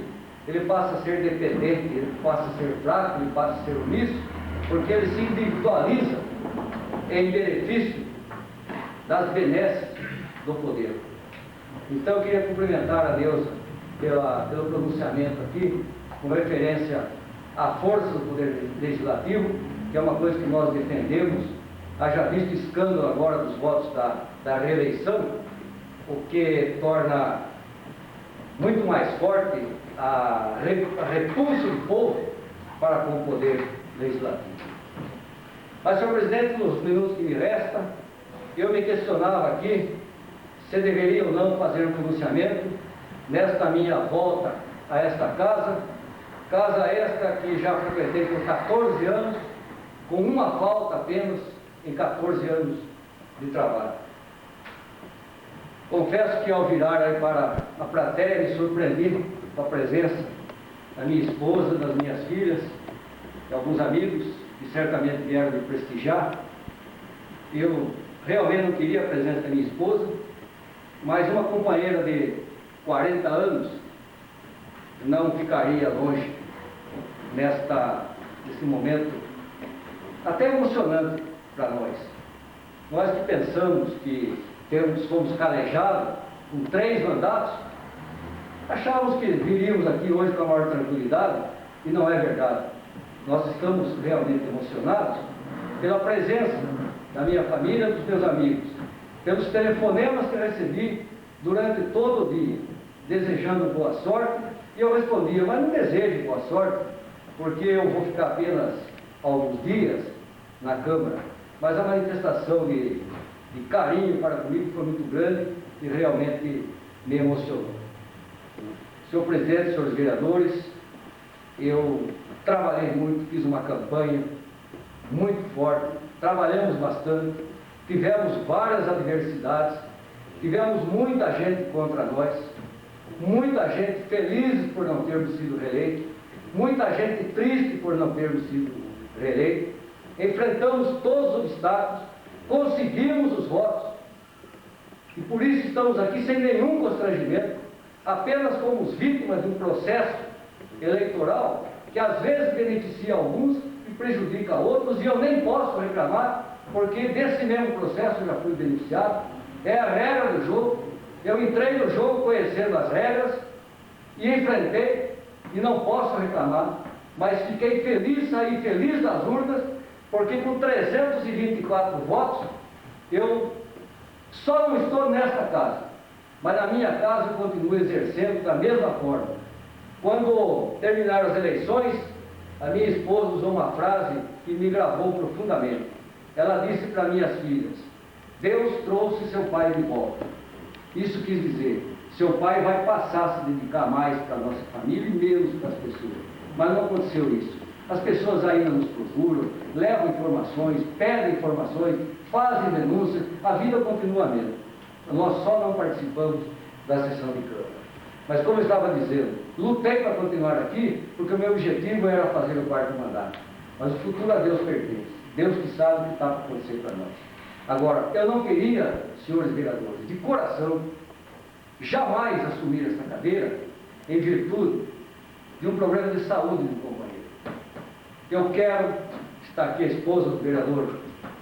ele passa a ser dependente, ele passa a ser fraco, ele passa a ser omisso, porque ele se individualiza em benefício das benesses do poder. Então eu queria cumprimentar a Neuza pelo pronunciamento aqui, com referência à força do poder legislativo, que é uma coisa que nós defendemos, haja visto o escândalo agora dos votos da reeleição, o que torna muito mais forte a repulsa do povo para com o poder legislativo. Mas, senhor presidente, nos minutos que me restam, eu me questionava aqui se deveria ou não fazer um pronunciamento nesta minha volta a esta casa esta que já frequentei por 14 anos, com uma falta apenas em 14 anos de trabalho. Confesso que ao virar aí para a plateia me surpreendi com a presença da minha esposa, das minhas filhas, de alguns amigos que certamente vieram me prestigiar. Eu realmente não queria a presença da minha esposa, mas uma companheira de 40 anos não ficaria longe nesse momento até emocionante para nós. Nós que pensamos que fomos calejados com 3 mandatos, achávamos que viríamos aqui hoje com a maior tranquilidade, e não é verdade. Nós estamos realmente emocionados pela presença da minha família e dos meus amigos, pelos telefonemas que recebi durante todo o dia, desejando boa sorte, e eu respondia, mas não desejo boa sorte, porque eu vou ficar apenas alguns dias na Câmara, mas a manifestação de carinho para comigo foi muito grande e realmente me emocionou. Senhor presidente, senhores vereadores, eu trabalhei muito, fiz uma campanha muito forte, trabalhamos bastante, tivemos várias adversidades, tivemos muita gente contra nós, muita gente feliz por não termos sido reeleitos, muita gente triste por não termos sido reeleitos. Enfrentamos todos os obstáculos, conseguimos os votos, e por isso estamos aqui sem nenhum constrangimento, apenas como vítimas de um processo eleitoral que às vezes beneficia alguns e prejudica outros, e eu nem posso reclamar, porque desse mesmo processo eu já fui beneficiado. É a regra do jogo. Eu entrei no jogo conhecendo as regras e enfrentei, e não posso reclamar, mas fiquei feliz, saí feliz das urnas, porque com 324 votos, eu só não estou nesta casa, mas na minha casa eu continuo exercendo da mesma forma. Quando terminaram as eleições, a minha esposa usou uma frase que me gravou profundamente. Ela disse para minhas filhas: Deus trouxe seu pai de volta. Isso quis dizer, seu pai vai passar a se dedicar mais para a nossa família e menos para as pessoas. Mas não aconteceu isso. As pessoas ainda nos procuram, levam informações, pedem informações, fazem denúncias, a vida continua a mesma. Nós só não participamos da sessão de Câmara. Mas como eu estava dizendo, lutei para continuar aqui, porque o meu objetivo era fazer o 4º mandato. Mas o futuro a Deus pertence. Deus que sabe o que está para acontecer para nós. Agora, eu não queria, senhores vereadores, de coração, jamais assumir esta cadeira em virtude de um problema de saúde do companheiro. Eu quero, está aqui a esposa do vereador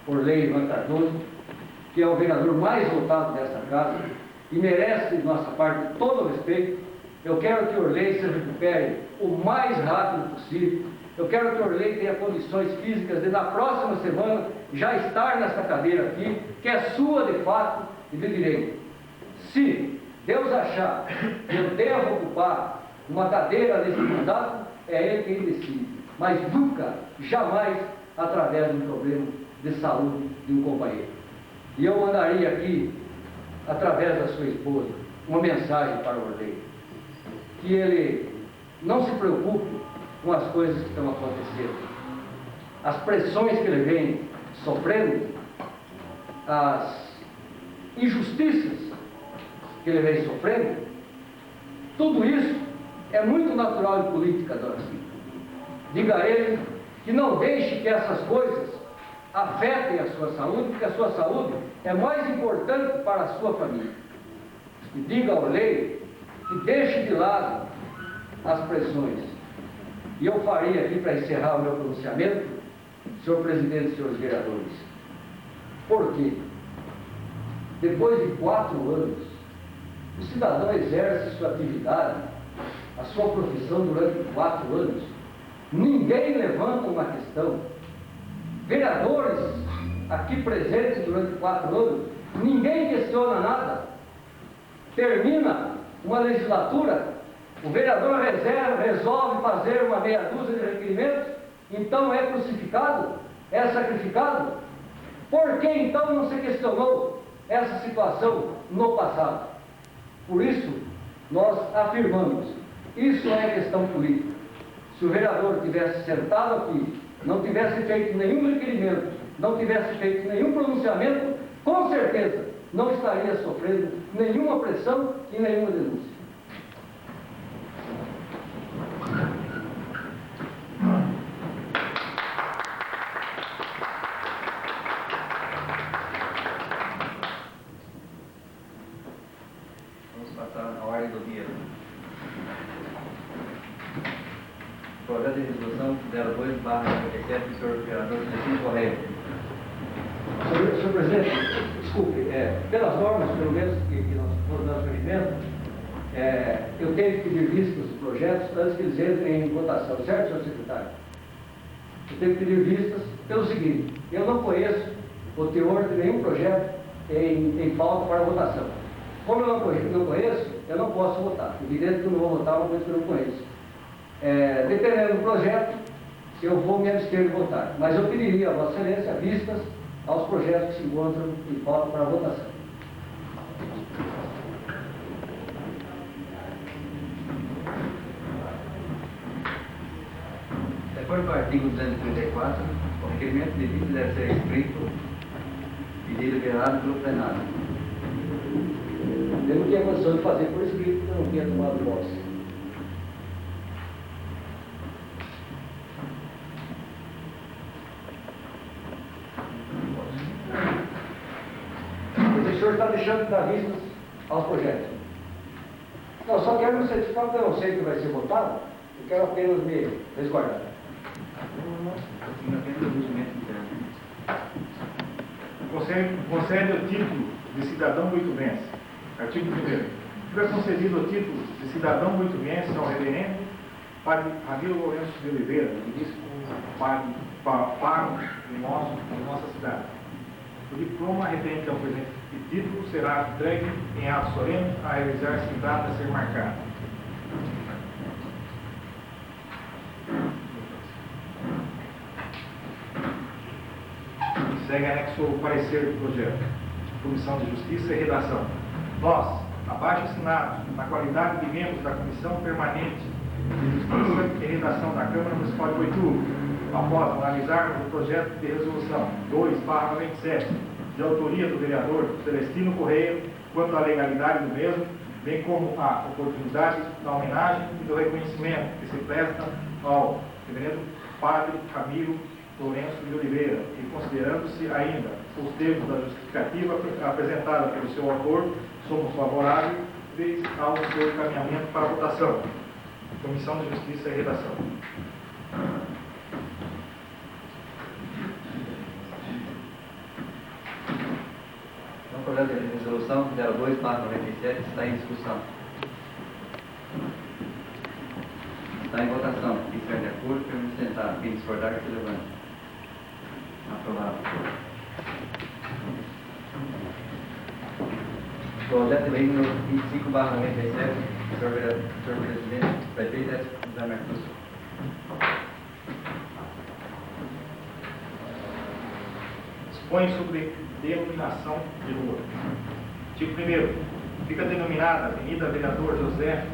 Orley Ivan Cardoso, que é o vereador mais votado desta casa e merece de nossa parte todo o respeito. Eu quero que Orley se recupere o mais rápido possível. Eu quero que Orley tenha condições físicas de, na próxima semana, já estar nessa cadeira aqui, que é sua de fato e de direito. Se Deus achar que eu devo ocupar uma cadeira nesse mandato, é Ele quem decide. Mas nunca, jamais, através de um problema de saúde de um companheiro. E eu mandaria aqui, através da sua esposa, uma mensagem para o Orley, que ele não se preocupe com as coisas que estão acontecendo. As pressões que ele vem sofrendo, as injustiças que ele vem sofrendo, tudo isso é muito natural em política, Dorothy. Diga a ele que não deixe que essas coisas afetem a sua saúde, porque a sua saúde é mais importante para a sua família. E diga ao Orley que deixe de lado as pressões. E eu faria aqui, para encerrar o meu pronunciamento, senhor presidente e senhores vereadores, por quê? Depois de 4 anos, o cidadão exerce sua atividade, a sua profissão durante 4 anos, ninguém levanta uma questão. Vereadores aqui presentes durante 4 anos, ninguém questiona nada. Termina uma legislatura, o vereador resolve fazer uma meia dúzia de requerimentos, então é crucificado, é sacrificado. Por que então não se questionou essa situação no passado? Por isso, nós afirmamos, isso é questão política. Se o vereador tivesse sentado aqui, não tivesse feito nenhum requerimento, não tivesse feito nenhum pronunciamento, com certeza não estaria sofrendo nenhuma pressão e nenhuma denúncia. Vamos passar a ordem do dia. Projeto de resolução 02/97 do senhor vereador Celestino Correia. Senhor presidente, desculpe, pelas normas, pelo menos, que nós fomos dando seguimento, eu tenho que pedir vistas dos projetos antes que eles entrem em votação, certo, senhor secretário? Eu tenho que pedir vistas pelo seguinte: eu não conheço o teor de nenhum projeto em pauta para votação. Como eu não conheço, eu não posso votar. Evidente que eu não vou votar uma coisa que eu não conheço. Dependendo do projeto, eu vou me abster de votar. Mas eu pediria a Vossa Excelência vistas aos projetos que se encontram em pauta para votação. De acordo com o artigo 234, o requerimento de vista deve ser escrito e deliberado pelo plenário. Eu não tinha condição de fazer por escrito, porque eu não tinha tomado posse. O senhor está deixando de dar vistas aos projetos. Não, só quero me certificar porque eu não sei o que vai ser votado, eu quero apenas me resguardar. Concede o título de cidadão buitubense. Artigo 1º. Fica concedido o título de cidadão buitubense ao reverendo Padre Ramiro Lourenço de Oliveira, ministro pago em nossa cidade. O diploma referente ao presente título será entregue em ato solene a realizar-se em data a ser marcada. Segue anexo o parecer do projeto. Comissão de Justiça e Redação. Nós, abaixo assinados, na qualidade de membros da Comissão Permanente de Justiça e Redação da Câmara Municipal de Boituva, após analisarmos o projeto de resolução 2/97, de autoria do vereador Celestino Correia, quanto à legalidade do mesmo, bem como a oportunidade da homenagem e do reconhecimento que se presta ao reverendo Padre Ramiro Lourenço de Oliveira, e considerando-se ainda os termos da justificativa apresentada pelo seu autor, somos favoráveis ao seu encaminhamento para votação. Comissão de Justiça e Redação. O projeto de resolução 02/97 está em discussão. Está em votação. Quem estiver de acordo, permite sentar. Quem discordar, que se levante. Aprovado. Projeto de lei número 25/97, senhor presidente, prefeito José Marcos. Dispõe sobre denominação de rua. Artigo 1º. Fica denominada Avenida Vereador José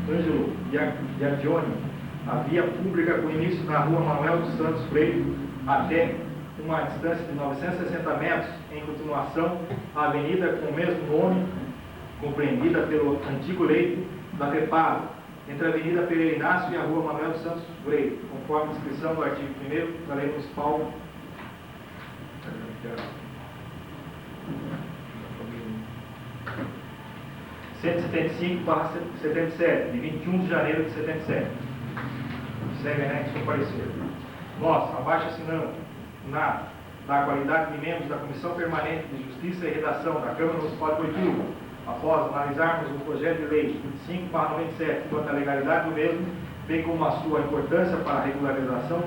Ângelo Giardioni, a via pública com início na rua Manuel dos Santos Freire, até uma distância de 960 metros, em continuação à avenida com o mesmo nome, compreendida pelo antigo leito da Teparo, entre a Avenida Pereira Inácio e a rua Manuel dos Santos Freire, conforme a descrição do artigo 1º da Lei Municipal 175/77, de 21 de janeiro de 77. Segue anexo ao parecer. Nós, abaixo assinando, na qualidade de membros da Comissão Permanente de Justiça e Redação da Câmara Municipal de Boituva, após analisarmos o projeto de lei 25/97 quanto à legalidade do mesmo, bem como a sua importância para a regularização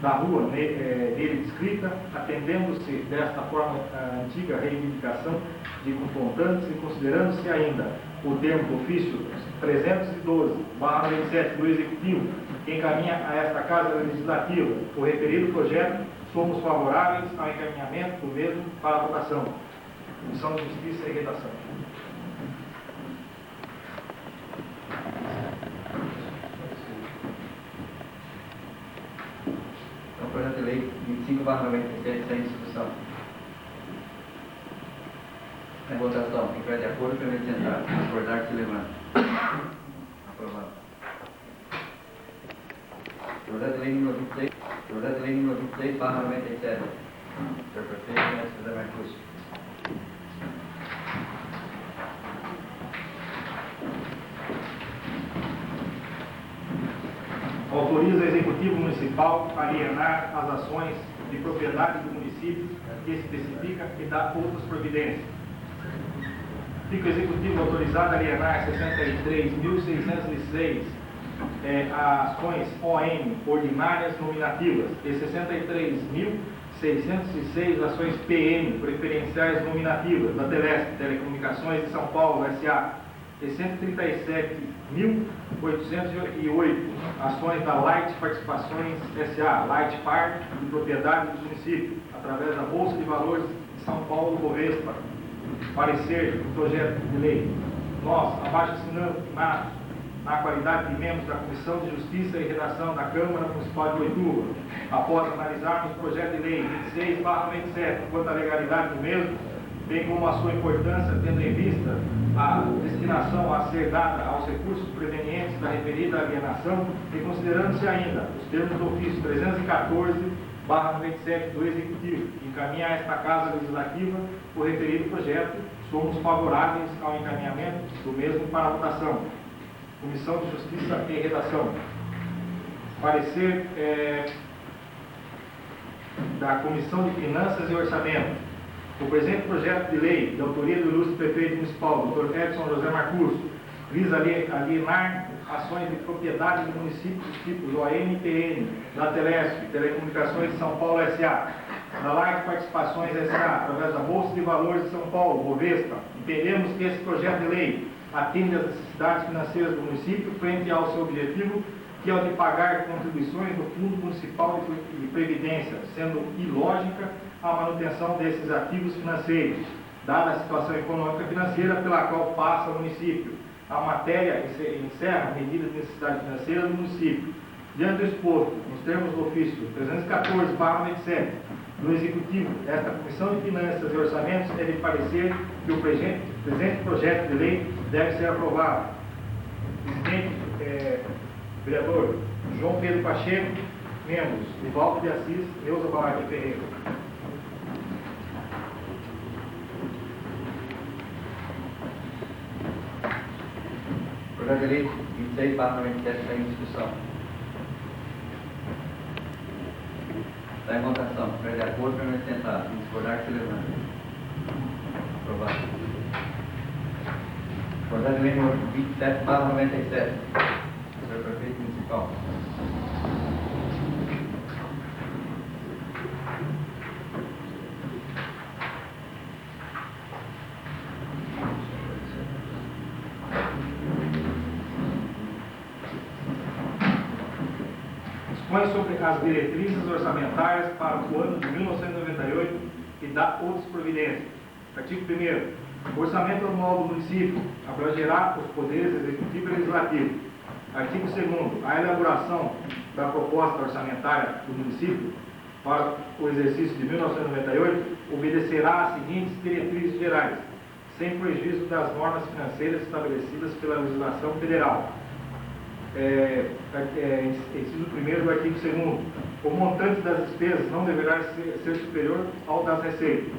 da rua nele descrita, atendendo-se desta forma a antiga reivindicação de confrontantes e considerando-se ainda o termo do ofício 312/97 do Executivo, que encaminha a esta Casa Legislativa o referido projeto, somos favoráveis ao encaminhamento do mesmo para a votação. Comissão de Justiça e Redação. O projeto de lei 25/97 está em discussão. em votação. Quem estiver de acordo, permite sentar. Discordar, que se levanta. Aprovado. Projeto de lei número 26. Projeto de lei número 26, barra 97. Senhor prefeito, mestre José Marcos. Autoriza o Executivo Municipal a alienar as ações de propriedade do município que especifica e dá outras providências. Fica o Executivo autorizado a alienar 63.606 ações ON ordinárias nominativas e 63.606 ações PM preferenciais nominativas da Telesp, Telecomunicações de São Paulo, S.A. e 137.808 ações da Light Participações S.A., Light Park, de propriedade do município, através da Bolsa de Valores de São Paulo, Bovespa. Parecer do projeto de lei. Nós, abaixo assinando, na qualidade de membros da Comissão de Justiça e Redação da Câmara Municipal de Boituva, após analisarmos o projeto de lei 26/97 quanto à legalidade do mesmo, bem como a sua importância, tendo em vista a destinação a ser dada aos recursos provenientes da referida alienação e considerando-se ainda os termos do ofício 314/97 do Executivo, encaminhar a esta Casa Legislativa o referido projeto, somos favoráveis ao encaminhamento do mesmo para a votação. Comissão de Justiça e Redação. Parecer da Comissão de Finanças e Orçamento. O presente projeto de lei, de autoria do ilustre prefeito municipal, Dr. Edson José Marcus, visa alienar ações de propriedade do município dos tipos ONPN, da Telesp, Telecomunicações de São Paulo S.A., da Light Participações S.A., através da Bolsa de Valores de São Paulo, Bovespa. Entendemos que esse projeto de lei atende às necessidades financeiras do município frente ao seu objetivo, que é o de pagar contribuições do Fundo Municipal de Previdência, sendo ilógica a manutenção desses ativos financeiros, dada a situação econômica e financeira pela qual passa o município. A matéria encerra medidas de necessidade financeira do município. Diante do exposto, nos termos do ofício 314/97 do Executivo, esta Comissão de Finanças e Orçamentos deve parecer que o presente projeto de lei deve ser aprovado. Presidente, vereador João Pedro Pacheco, membros Nivaldo de Assis, Neuza Balardi Ferreira. Projeto de lei 26/97 está em discussão. Está em votação. Se de acordo, permite sentar. Se discordar, se levanta. Aprovado. Projeto de lei número 27/97. Senhor prefeito municipal. Dispõe sobre as diretrizes orçamentárias para o ano de 1998 e dá outras providências. Artigo 1º. O orçamento anual do município abrangerá os poderes executivo e legislativo. Artigo 2º. A elaboração da proposta orçamentária do município para o exercício de 1998 obedecerá às seguintes diretrizes gerais, sem prejuízo das normas financeiras estabelecidas pela legislação federal. Inciso 1º do artigo 2º. O montante das despesas não deverá ser superior ao das receitas.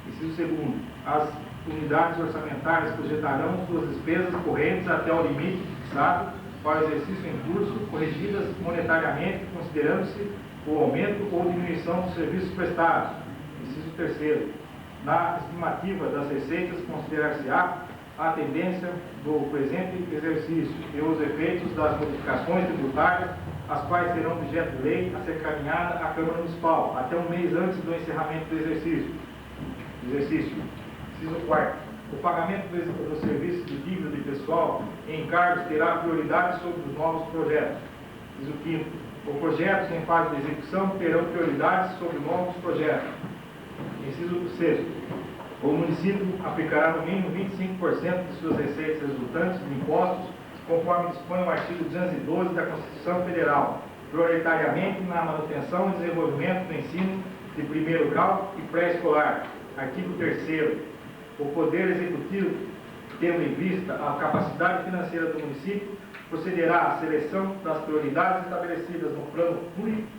Inciso 2º. As unidades orçamentárias projetarão suas despesas correntes até o limite fixado para o exercício em curso, corrigidas monetariamente, considerando-se o aumento ou diminuição dos serviços prestados. Inciso 3º. Na estimativa das receitas, considerar-se-á a tendência do presente exercício e os efeitos das modificações tributárias, as quais serão objeto de lei a ser caminhada à Câmara Municipal, até um mês antes do encerramento do exercício. Inciso 4º. O pagamento do serviço de dívida de pessoal em encargos terá prioridade sobre os novos projetos. Inciso 5º. Os projetos em fase de execução terão prioridade sobre novos projetos. Inciso 6º. O município aplicará no mínimo 25% de suas receitas resultantes de impostos, conforme dispõe o artigo 212 da Constituição Federal, prioritariamente na manutenção e desenvolvimento do ensino de primeiro grau e pré-escolar. Artigo 3º. o Poder Executivo, tendo em vista a capacidade financeira do município, procederá à seleção das prioridades estabelecidas no plano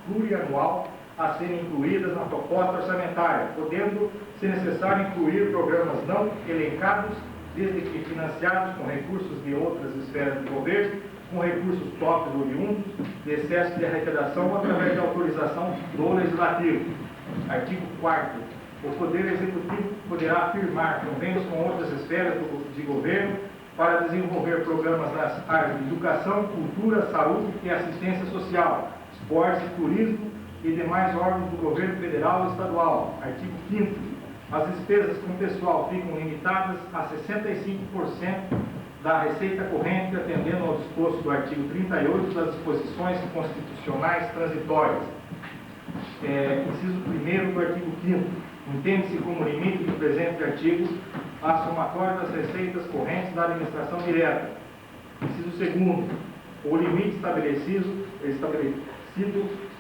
plurianual a serem incluídas na proposta orçamentária, podendo, se necessário, incluir programas não elencados, desde que financiados com recursos de outras esferas de governo, com recursos próprios oriundos de excesso de arrecadação ou através de autorização do Legislativo. Artigo 4º. O Poder Executivo poderá firmar convênios com outras esferas de governo para desenvolver programas nas áreas de educação, cultura, saúde e assistência social, esportes e turismo e demais órgãos do governo federal e estadual. Artigo 5º. As despesas com pessoal ficam limitadas a 65% da receita corrente, atendendo ao disposto do artigo 38 das disposições constitucionais transitórias. Inciso 1º do artigo 5º. Entende-se como limite do presente artigo a somatória das receitas correntes da administração direta. Inciso 2º. O limite estabelecido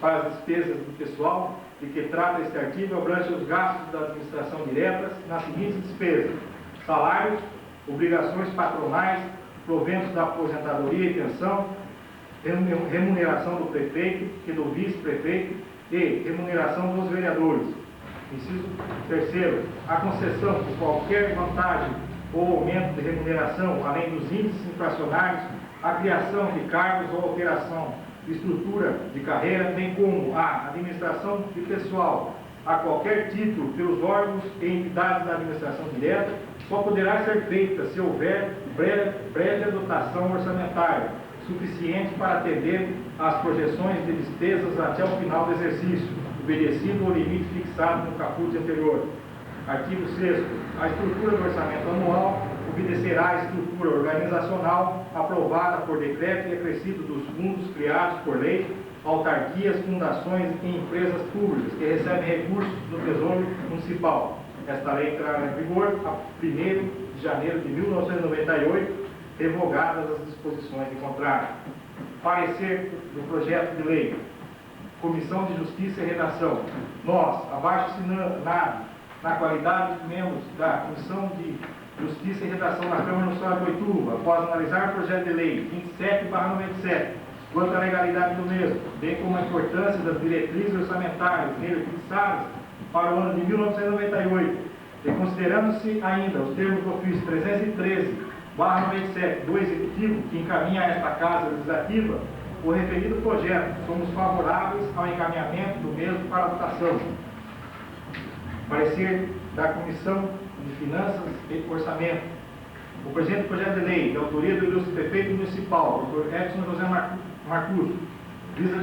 para as despesas do pessoal de que trata este artigo abrange os gastos da administração direta nas seguintes despesas: salários, obrigações patronais, proventos da aposentadoria e pensão, remuneração do prefeito e do vice-prefeito e remuneração dos vereadores. Inciso 3º. A concessão de qualquer vantagem ou aumento de remuneração, além dos índices inflacionários, a criação de cargos ou alteração de estrutura de carreira, bem como a administração de pessoal a qualquer título pelos órgãos e entidades da administração direta, só poderá ser feita se houver prévia dotação orçamentária suficiente para atender às projeções de despesas até o final do exercício, obedecido ao limite fixado no caput anterior. Artigo 6º. A estrutura do orçamento anual obedecerá à estrutura organizacional aprovada por decreto e acrescido dos fundos criados por lei, autarquias, fundações e empresas públicas que recebem recursos do Tesouro Municipal. Esta lei entrará em vigor a 1º de janeiro de 1998, revogadas as disposições de contrário. Parecer do projeto de lei. Comissão de Justiça e Redação. Nós, abaixo assinado, na qualidade de membros da Comissão de Justiça e Redação na Câmara Municipal de Boituva, após analisar o projeto de lei 27/97, quanto à legalidade do mesmo, bem como a importância das diretrizes orçamentárias nele fixadas para o ano de 1998, e considerando-se ainda os termos do ofício 313/97 do Executivo, que encaminha a esta Casa Legislativa o referido projeto, somos favoráveis ao encaminhamento do mesmo para votação. Parecer da Comissão de Finanças e Orçamento. O presente projeto de lei, de autoria do ilustre prefeito municipal, Dr. Edson José Marcuso, visa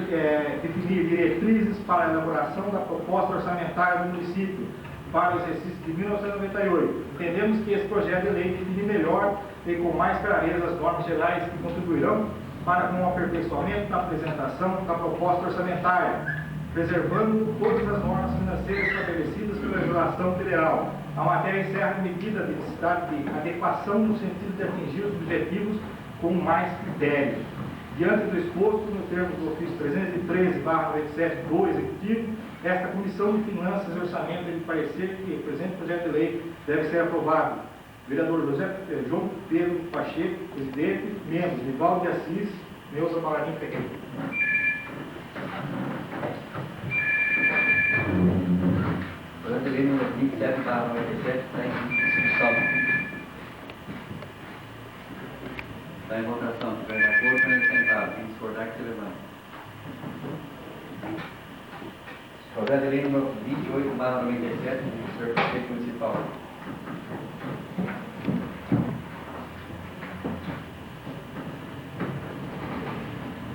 definir diretrizes para a elaboração da proposta orçamentária do município para o exercício de 1998. Entendemos que esse projeto de lei define melhor e com mais clareza as normas gerais que contribuirão para com o aperfeiçoamento da apresentação da proposta orçamentária, preservando todas as normas financeiras estabelecidas pela legislação federal. A matéria encerra medida de necessidade de adequação no sentido de atingir os objetivos com mais critérios. Diante do exposto, no termo do ofício 313/97 do Executivo, esta Comissão de Finanças e Orçamento deve parecer que o presente projeto de lei deve ser aprovado. Vereador João Pedro Pacheco, presidente, membros Nivaldo de Assis, Neuza Malarim Ferreira. O projeto de lei número 27/97 está em discussão. Está em votação. Se tiver de acordo, com ele sentado. Quem discordar, que se levante. Projeto de lei número 28/97 do senhor prefeito municipal.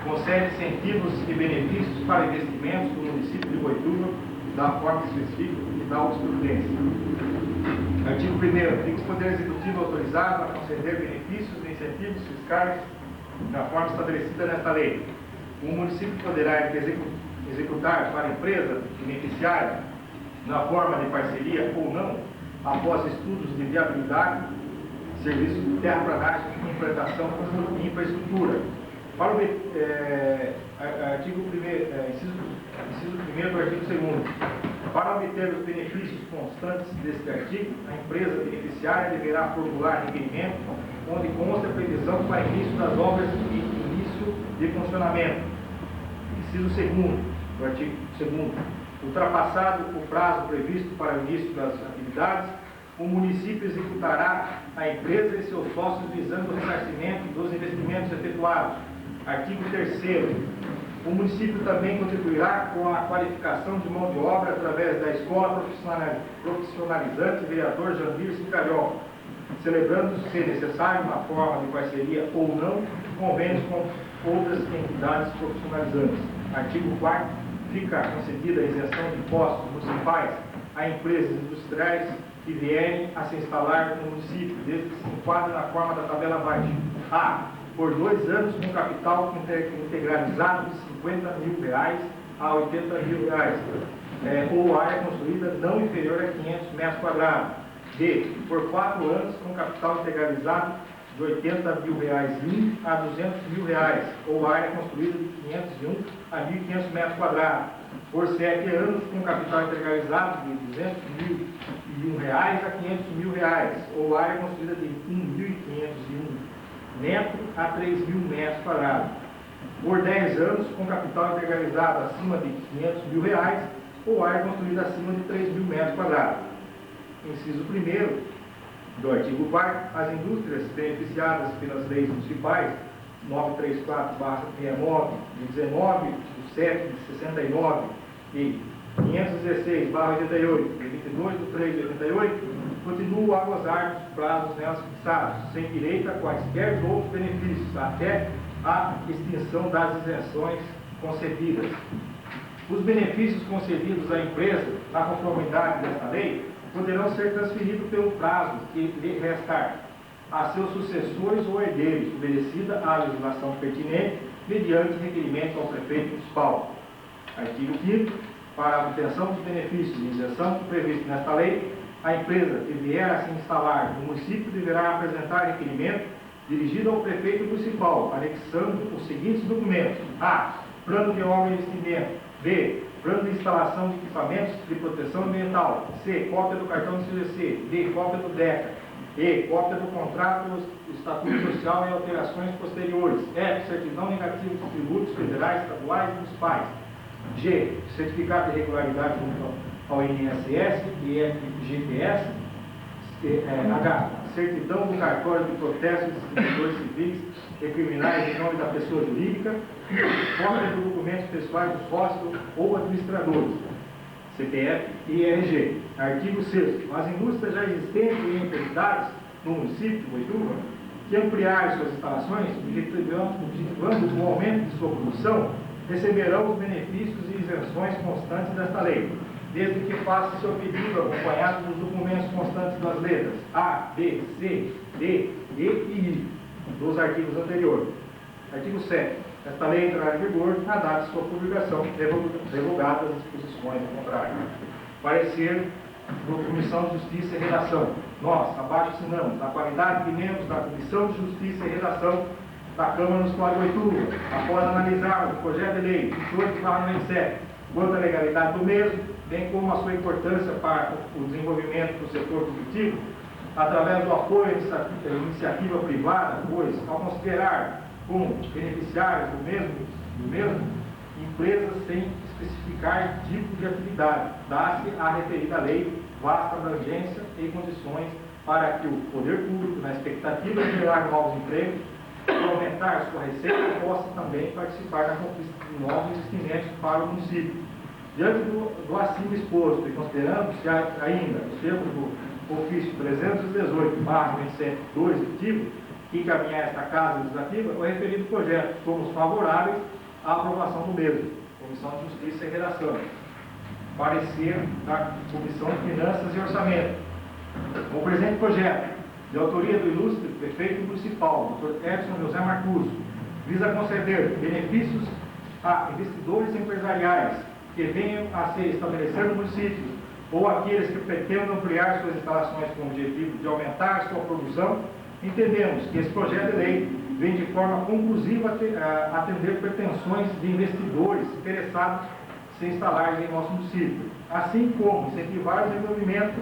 Concede incentivos e benefícios para investimentos do município de Boituva, da forma específica e da jurisprudência. Artigo 1º. Fica o Poder Executivo autorizado a conceder benefícios e incentivos fiscais na forma estabelecida nesta lei. O município poderá executar para a empresa beneficiária, na forma de parceria ou não, após estudos de viabilidade, serviços de terraplanagem e implantação de infraestrutura. Para o artigo 1º, inciso 1º do artigo 2º, Para obter os benefícios constantes deste artigo, a empresa beneficiária deverá formular requerimento onde consta a previsão para início das obras e início de funcionamento. Inciso 2º do artigo 2º. Ultrapassado o prazo previsto para o início das atividades, o município executará a empresa e seus sócios visando o ressarcimento dos investimentos efetuados. Artigo 3º. O município também contribuirá com a qualificação de mão de obra através da Escola Profissionalizante Vereador Jandir Cicariol, celebrando, se necessário, na forma de parceria ou não, convênios com outras entidades profissionalizantes. Artigo 4º. Fica concedida a isenção de impostos municipais a empresas industriais que vierem a se instalar no município, desde que se enquadre na forma da tabela abaixo. A. Por 2 anos, com capital integralizado de R$50.000 a R$80.000, ou área construída não inferior a 500 metros quadrados. B. Por 4 anos, com capital integralizado de R$80.000 a R$200.000, ou área construída de 501 a 1.500 metros quadrados. Por 7 anos, com capital integralizado de R$200.001 a R$500.000, ou área construída de 1.501 metro a 3.000 metros quadrados. Por 10 anos, com capital integralizado acima de R$500.000, ou área construída acima de 3.000 metros quadrados. Inciso 1º do artigo 4º, as indústrias beneficiadas pelas leis municipais 934/69, de 19 de 7 de 69 e 516/88, de 22 de 3 de 88, continuam a gozar dos prazos nelas fixados, sem direito a quaisquer outros benefícios, até a extinção das isenções concedidas. Os benefícios concedidos à empresa, na conformidade desta lei, poderão ser transferidos pelo prazo que lhe restar a seus sucessores ou herdeiros, obedecida à legislação pertinente, mediante requerimento ao prefeito municipal. Artigo 5º. Para a obtenção dos benefícios de isenção previstos nesta lei, a empresa que vier a se instalar no município deverá apresentar requerimento dirigido ao prefeito municipal, anexando os seguintes documentos: A. Plano de obra e investimento. B. Plano de instalação de equipamentos de proteção ambiental. C. Cópia do cartão de CGC. D. Cópia do DECA. E. Cópia do contrato do Estatuto Social e alterações posteriores. F. Certidão negativa de tributos federais, estaduais e municipais. G. Certificado de regularidade junto ao INSS e FGTS. H. Certidão do cartório de protesto de distribuidores civis e criminais em nome da pessoa jurídica. Cópia de documentos pessoais do sócio ou administradores. CPF e RG. Artigo 6º. As indústrias já existentes em atividades no município de Boituva que ampliarem suas instalações, objetivando o aumento de sua produção, receberão os benefícios e isenções constantes desta lei, desde que faça seu pedido acompanhado dos documentos constantes das letras A, B, C, D, E e I dos artigos anteriores. Artigo 7º. Esta lei entrará em vigor na data de sua publicação, revogadas as disposições do contrário. Parecer da Comissão de Justiça e Redação. Nós, abaixo assinamos, na qualidade de membros da Comissão de Justiça e Redação da Câmara Municipal de Boituva, após analisar o projeto de lei 28/97, quanto à legalidade do mesmo, bem como a sua importância para o desenvolvimento do setor produtivo, através do apoio à iniciativa privada, pois, ao considerar como beneficiários do mesmo empresas sem especificar tipo de atividade, dá-se à referida lei vasta abrangência e condições para que o poder público, na expectativa de gerar novos empregos e aumentar sua receita, possa também participar da conquista de novos investimentos para o município. Diante do acima exposto e considerando-se ainda os termos do ofício 318/27/2 aditivo, que encaminha esta Casa Legislativa, o referido projeto, somos favoráveis à aprovação do mesmo. Comissão de Justiça e Redação. Parecer da Comissão de Finanças e Orçamento. O presente projeto, de autoria do ilustre prefeito municipal, Dr. Edson José Marcuso, visa conceder benefícios a investidores empresariais que venham a se estabelecer no município ou aqueles que pretendam ampliar suas instalações com o objetivo de aumentar sua produção. Entendemos que esse projeto de lei vem de forma conclusiva a atender pretensões de investidores interessados, se instalarem em nosso município, assim como incentivar o desenvolvimento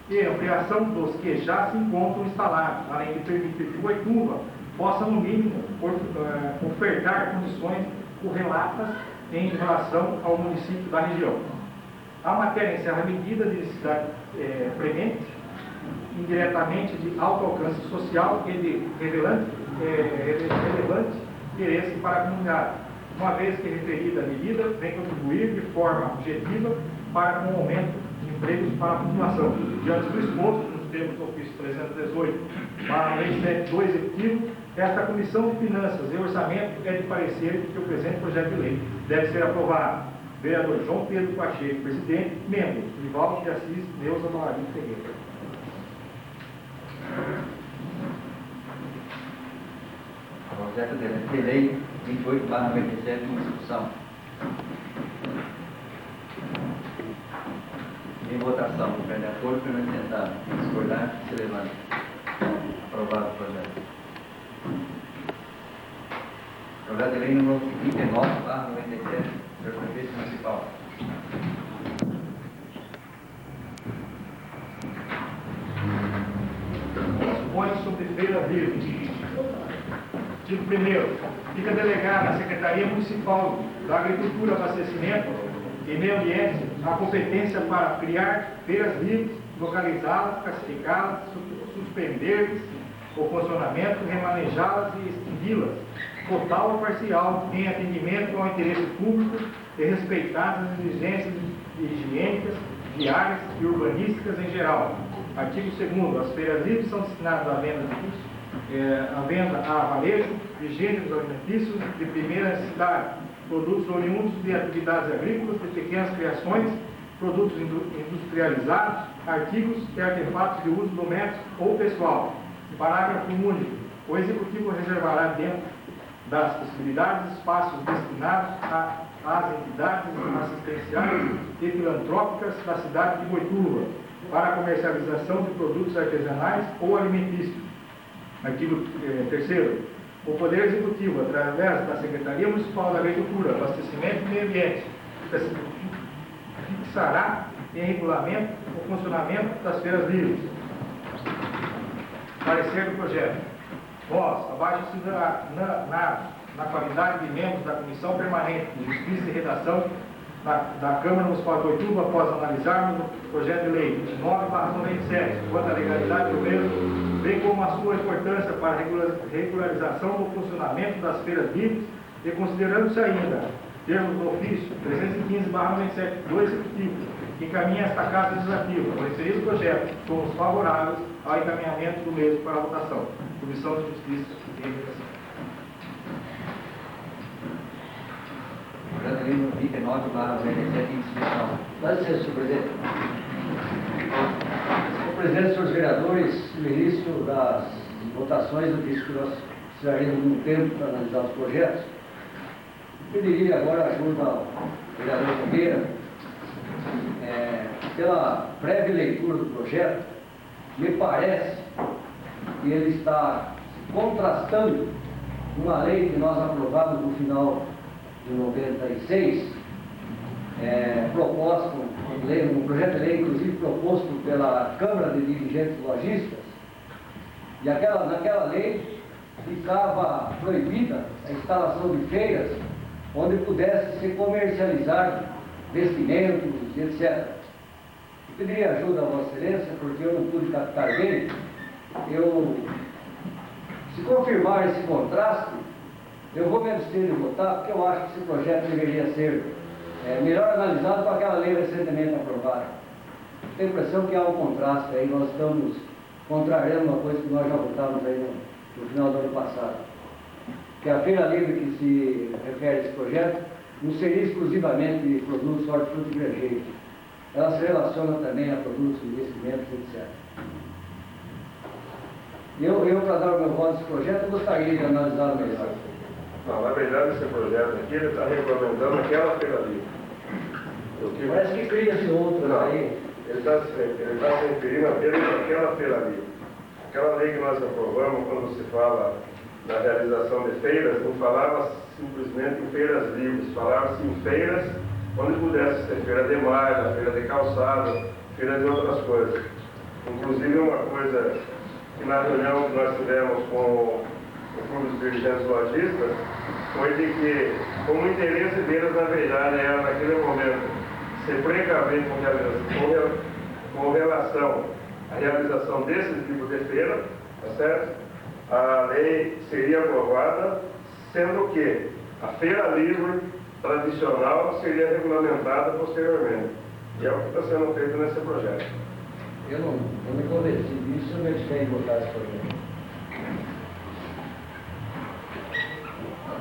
e ampliação dos que já se encontram instalados, além de permitir que Boituva possa, no mínimo, ofertar condições correlatas em relação ao município da região. A matéria encerra medida de necessidade premente, indiretamente de alto alcance social e de relevante interesse para a comunidade, uma vez que referida medida vem contribuir de forma objetiva para com o aumento de empregos para a população. Diante do exposto, nos termos do ofício 318/97 do Executivo, esta Comissão de Finanças e Orçamento é de parecer que o presente projeto de lei deve ser aprovado. Vereador João Pedro Pacheco, presidente, membros, Nivaldo de Assis, Neuza Malarim Ferreira. Projeto de lei 28/97 em discussão. Em votação, o de acordo, permanecendo discordar, se levanta. Aprovado o projeto. Projeto de lei número 29/97, senhor prefeito municipal. Dispõe sobre feira livre. Artigo 1º. Fica delegada à Secretaria Municipal da Agricultura, Abastecimento e Meio Ambiente a competência para criar feiras livres, localizá-las, classificá-las, suspender o funcionamento, remanejá-las e extingui-las, total ou parcial, em atendimento ao interesse público e respeitadas as exigências higiênicas, viárias e urbanísticas em geral. Artigo 2º. As feiras livres são destinadas à venda a varejo de gêneros alimentícios de primeira necessidade, produtos oriundos de atividades agrícolas, de pequenas criações, produtos industrializados, artigos e artefatos de uso doméstico ou pessoal. Parágrafo único. O Executivo reservará dentro das possibilidades espaços destinados às entidades assistenciais e filantrópicas da cidade de Boituva para a comercialização de produtos artesanais ou alimentícios. Artigo 3º. O Poder Executivo, através da Secretaria Municipal da Agricultura, Abastecimento e Meio Ambiente, fixará em regulamento o funcionamento das feiras livres. Parecer do projeto. Nós, abaixo na qualidade de membros da Comissão Permanente de Justiça e Redação da Câmara Municipal de Boituva, após analisarmos o projeto de lei 29/97, quanto à legalidade do mesmo, bem como a sua importância para a regularização do funcionamento das feiras livres e considerando-se ainda termos do ofício 315/97 do Executivo, que encaminha esta Casa Legislativa, por referido projeto, somos favoráveis ao encaminhamento do mesmo para a votação. Comissão de Justiça e Redação. Projeto de lei número 29/97 em discussão. Dá licença, senhor presidente. Senhor presidente, senhores vereadores, no início das votações, eu disse que nós precisaríamos de um tempo para analisar os projetos. Eu pediria agora ajuda ao vereador Nogueira, pela breve leitura do projeto, me parece que ele está contrastando uma lei que nós aprovamos no final de 96, proposto, um projeto de lei, inclusive proposto pela Câmara de Dirigentes Lojistas, e naquela lei ficava proibida a instalação de feiras onde pudesse se comercializar vestimentos, etc. Eu pediria ajuda a Vossa Excelência, porque eu não pude captar bem. Se confirmar esse contraste, eu vou me abster de votar, porque eu acho que esse projeto deveria ser melhor analisado com aquela lei recentemente aprovada. Tenho a impressão que há um contraste aí, nós estamos contrariando uma coisa que nós já votamos aí no final do ano passado. Que a feira livre que se refere a esse projeto não seria exclusivamente de produtos hortifruti e granjeiros. Ela se relaciona também a produtos de investimentos, etc. Para dar o meu voto nesse projeto, eu gostaria de analisá-lo melhor. Não, na verdade, esse projeto aqui, ele está regulamentando aquela feira livre. Parece que cria-se outro Não, aí. ele está se referindo apenas àquela feira livre. Aquela lei que nós aprovamos, quando se fala da realização de feiras, não falava simplesmente em feiras livres, falava-se em feiras onde pudesse ser feira de malha, feira de calçada, feira de outras coisas. Inclusive, uma coisa que na reunião que nós tivemos com o Clube dos Dirigentes Lojistas foi de que, como o interesse deles, na verdade, era naquele momento se precaver com relação à realização desse tipo de feira, tá certo? A lei seria aprovada, sendo que a feira livre tradicional seria regulamentada posteriormente. E é o que está sendo feito nesse projeto. Eu não me convenci disso, eu não estiver em votar esse projeto.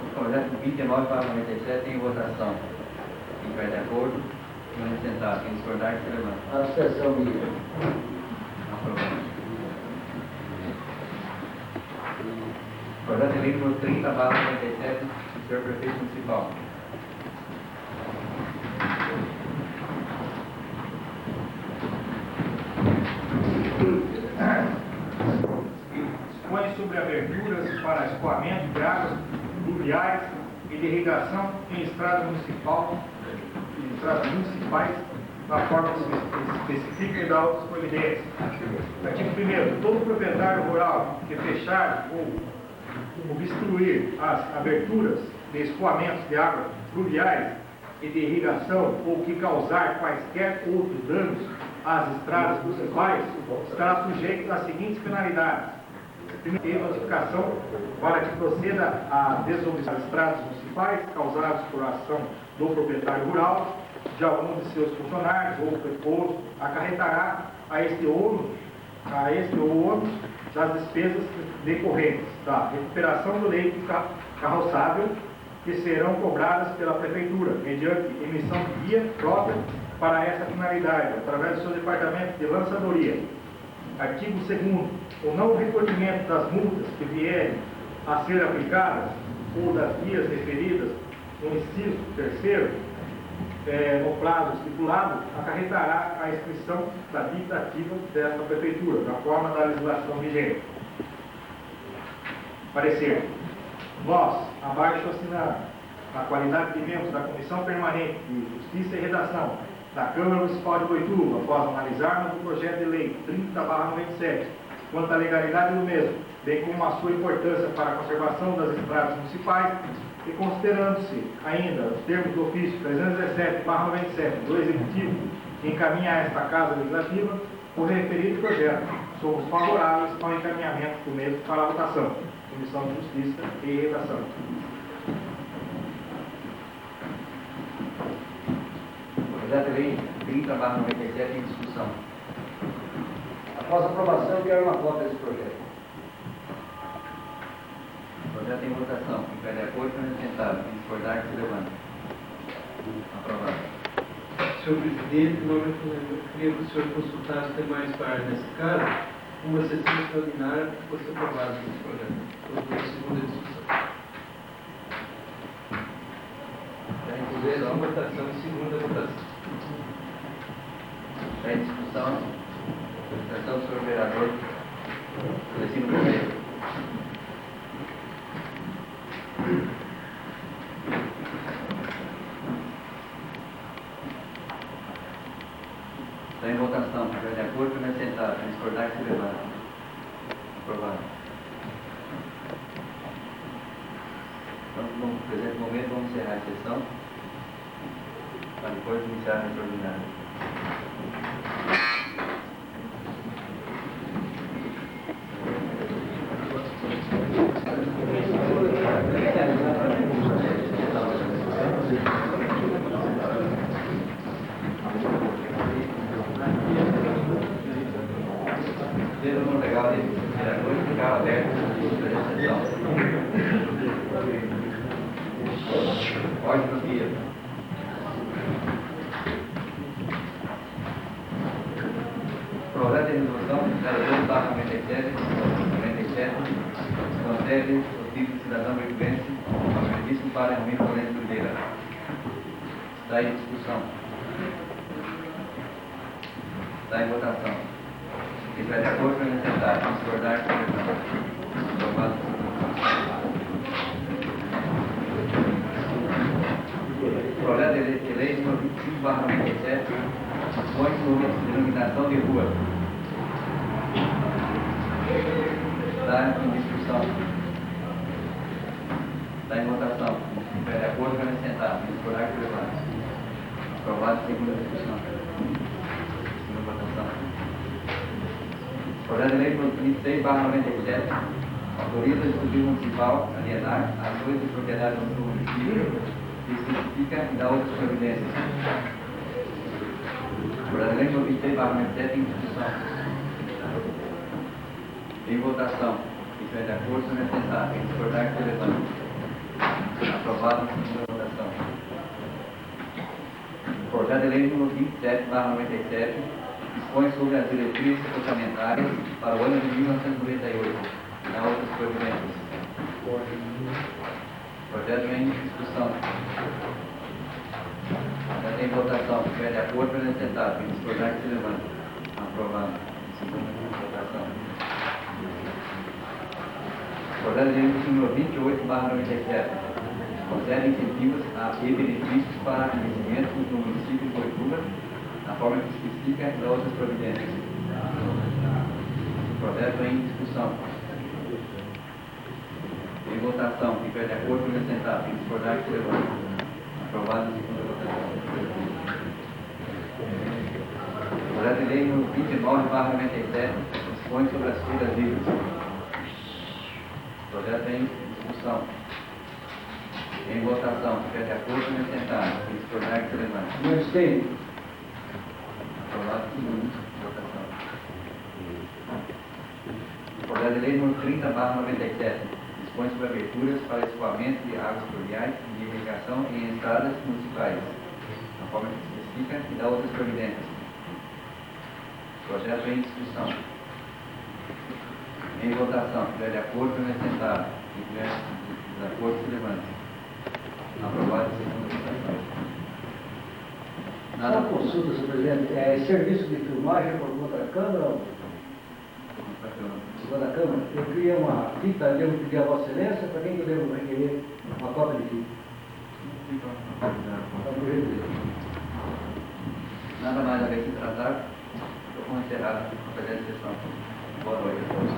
O projeto 29 para 97 em votação. Quem estiver de acordo, vamos sentar. Quem discordar, se levanta. Abstenção minha. Aprovado. Projeto de lei número 30 barra 97, do senhor prefeito municipal. Dispõe sobre aberturas para escoamento de águas pluviais e de irrigação em estradas municipais, da forma que se especifica e dá outras providências. Artigo 1º. Todo proprietário rural que fechar ou obstruir as aberturas de escoamentos de águas pluviais e de irrigação ou que causar quaisquer outros danos às estradas municipais estará sujeito às seguintes penalidades. Primeiro, notificação para que proceda a desobstrução das estradas municipais causadas por ação do proprietário rural, de algum de seus funcionários ou preposto, acarretará a este ou ônus das despesas decorrentes da recuperação do leito carroçável, que serão cobradas pela Prefeitura, mediante emissão de guia própria para essa finalidade, através do seu departamento de lançadoria. Artigo 2º. O não recolhimento das multas que vierem a ser aplicadas ou das guias referidas no inciso 3º, no prazo estipulado, acarretará a inscrição da dívida ativa desta Prefeitura, na forma da legislação vigente. Parecer. Nós, abaixo assinado, na qualidade de membros da Comissão Permanente de Justiça e Redação da Câmara Municipal de Boituva, após analisarmos o projeto de lei 30/97, quanto à legalidade do mesmo, bem como a sua importância para a conservação das estradas municipais, e considerando-se ainda os termos do ofício 317/97 do Executivo, que encaminha a esta Casa Legislativa o referido projeto, somos favoráveis ao encaminhamento do mesmo para a votação. Comissão de Justiça e Redação. Projeto de lei 30/97 em discussão. Após a aprovação, eu quero uma cópia desse projeto. Projeto em votação. Quem estiver de acordo, permaneça sentado. Quem discordar, se levanta. Aprovado. Senhor presidente, eu queria que o senhor consultasse demais partes nesse caso, uma sessão extraordinária que fosse aprovada nesse projeto. Foi a segunda discussão. Primeira votação e segunda votação. Está em discussão. Votação do senhor vereador Celestino Correia. Está em votação. Se estiver de acordo, permaneça sentado. Quem discordar, se levanta. Aprovado. Então, no presente momento, vamos encerrar a sessão, para depois iniciar a extraordinária. Dedo no legal dele, vereador, ficar aberto a sessão. Pode prosseguir. Projeto de resolução 02/97, concede o título de cidadão boituvense ao Excelentíssimo Padre Ramiro Valente Oliveira. Está em discussão. Está em votação. Quem estiver de acordo, permaneça sentado. Quem discordar, se levanta. Aprovado. Projeto de lei número 25/97, dispõe sobre a denominação de rua. Está em discussão. Está em votação. Se estiver de acordo, vai sentar. Discordar que levante. Aprovado. Segunda discussão. Segunda votação. Projeto de lei 26/97 autoriza o Executivo Municipal a alienar ações de propriedade do município e especifica e dá outras providências. Projeto de lei 26/97 em discussão. Em votação. Se estiver de acordo, se vai sentar. Quem discordar que levante. Aprovado. Segunda votação. Projeto de lei número 27/97 dispõe sobre as diretrizes orçamentárias para o ano de 1998 e dá outras providências. Projeto em discussão. Já tem votação. Se estiver de acordo, vai sentar. Quem discordar que se levante. Aprovado. Segunda votação. Projeto de lei número 28/97 concede incentivos e benefícios para investimentos no município de Boituva, na forma que especifica e dá outras providências. Projeto em discussão. Em votação. Quem estiver de acordo, vai sentar. Quem discordar, que se levante. Aprovado na segunda votação. Projeto de lei número 29/97 dispõe sobre as feiras livres. Projeto em discussão. Em votação. Se estiver de acordo, vai sentar. Quem discordar, que se levante. Não esteja. Aprovado. Segunda votação. Projeto de lei número 30/97 dispõe sobre aberturas para escoamento de águas pluviais e de irrigação em estradas municipais, na forma que se especifica e dá outras providências. Projeto em discussão. Em votação. Se estiver de acordo, vai sentar. Se estiver de acordo, se levante. Aprovado. Segunda votação. Só uma consulta, senhor presidente. Serviço de filmagem por conta da Câmara? Por conta da Câmara? Eu queria uma fita, devo pedir a Vossa Excelência, para quem que eu devo requerer uma cópia de fita? Tá, por gentileza. Nada mais a ver se tratar. Estou com encerrado a presente sessão. Boa noite a todos.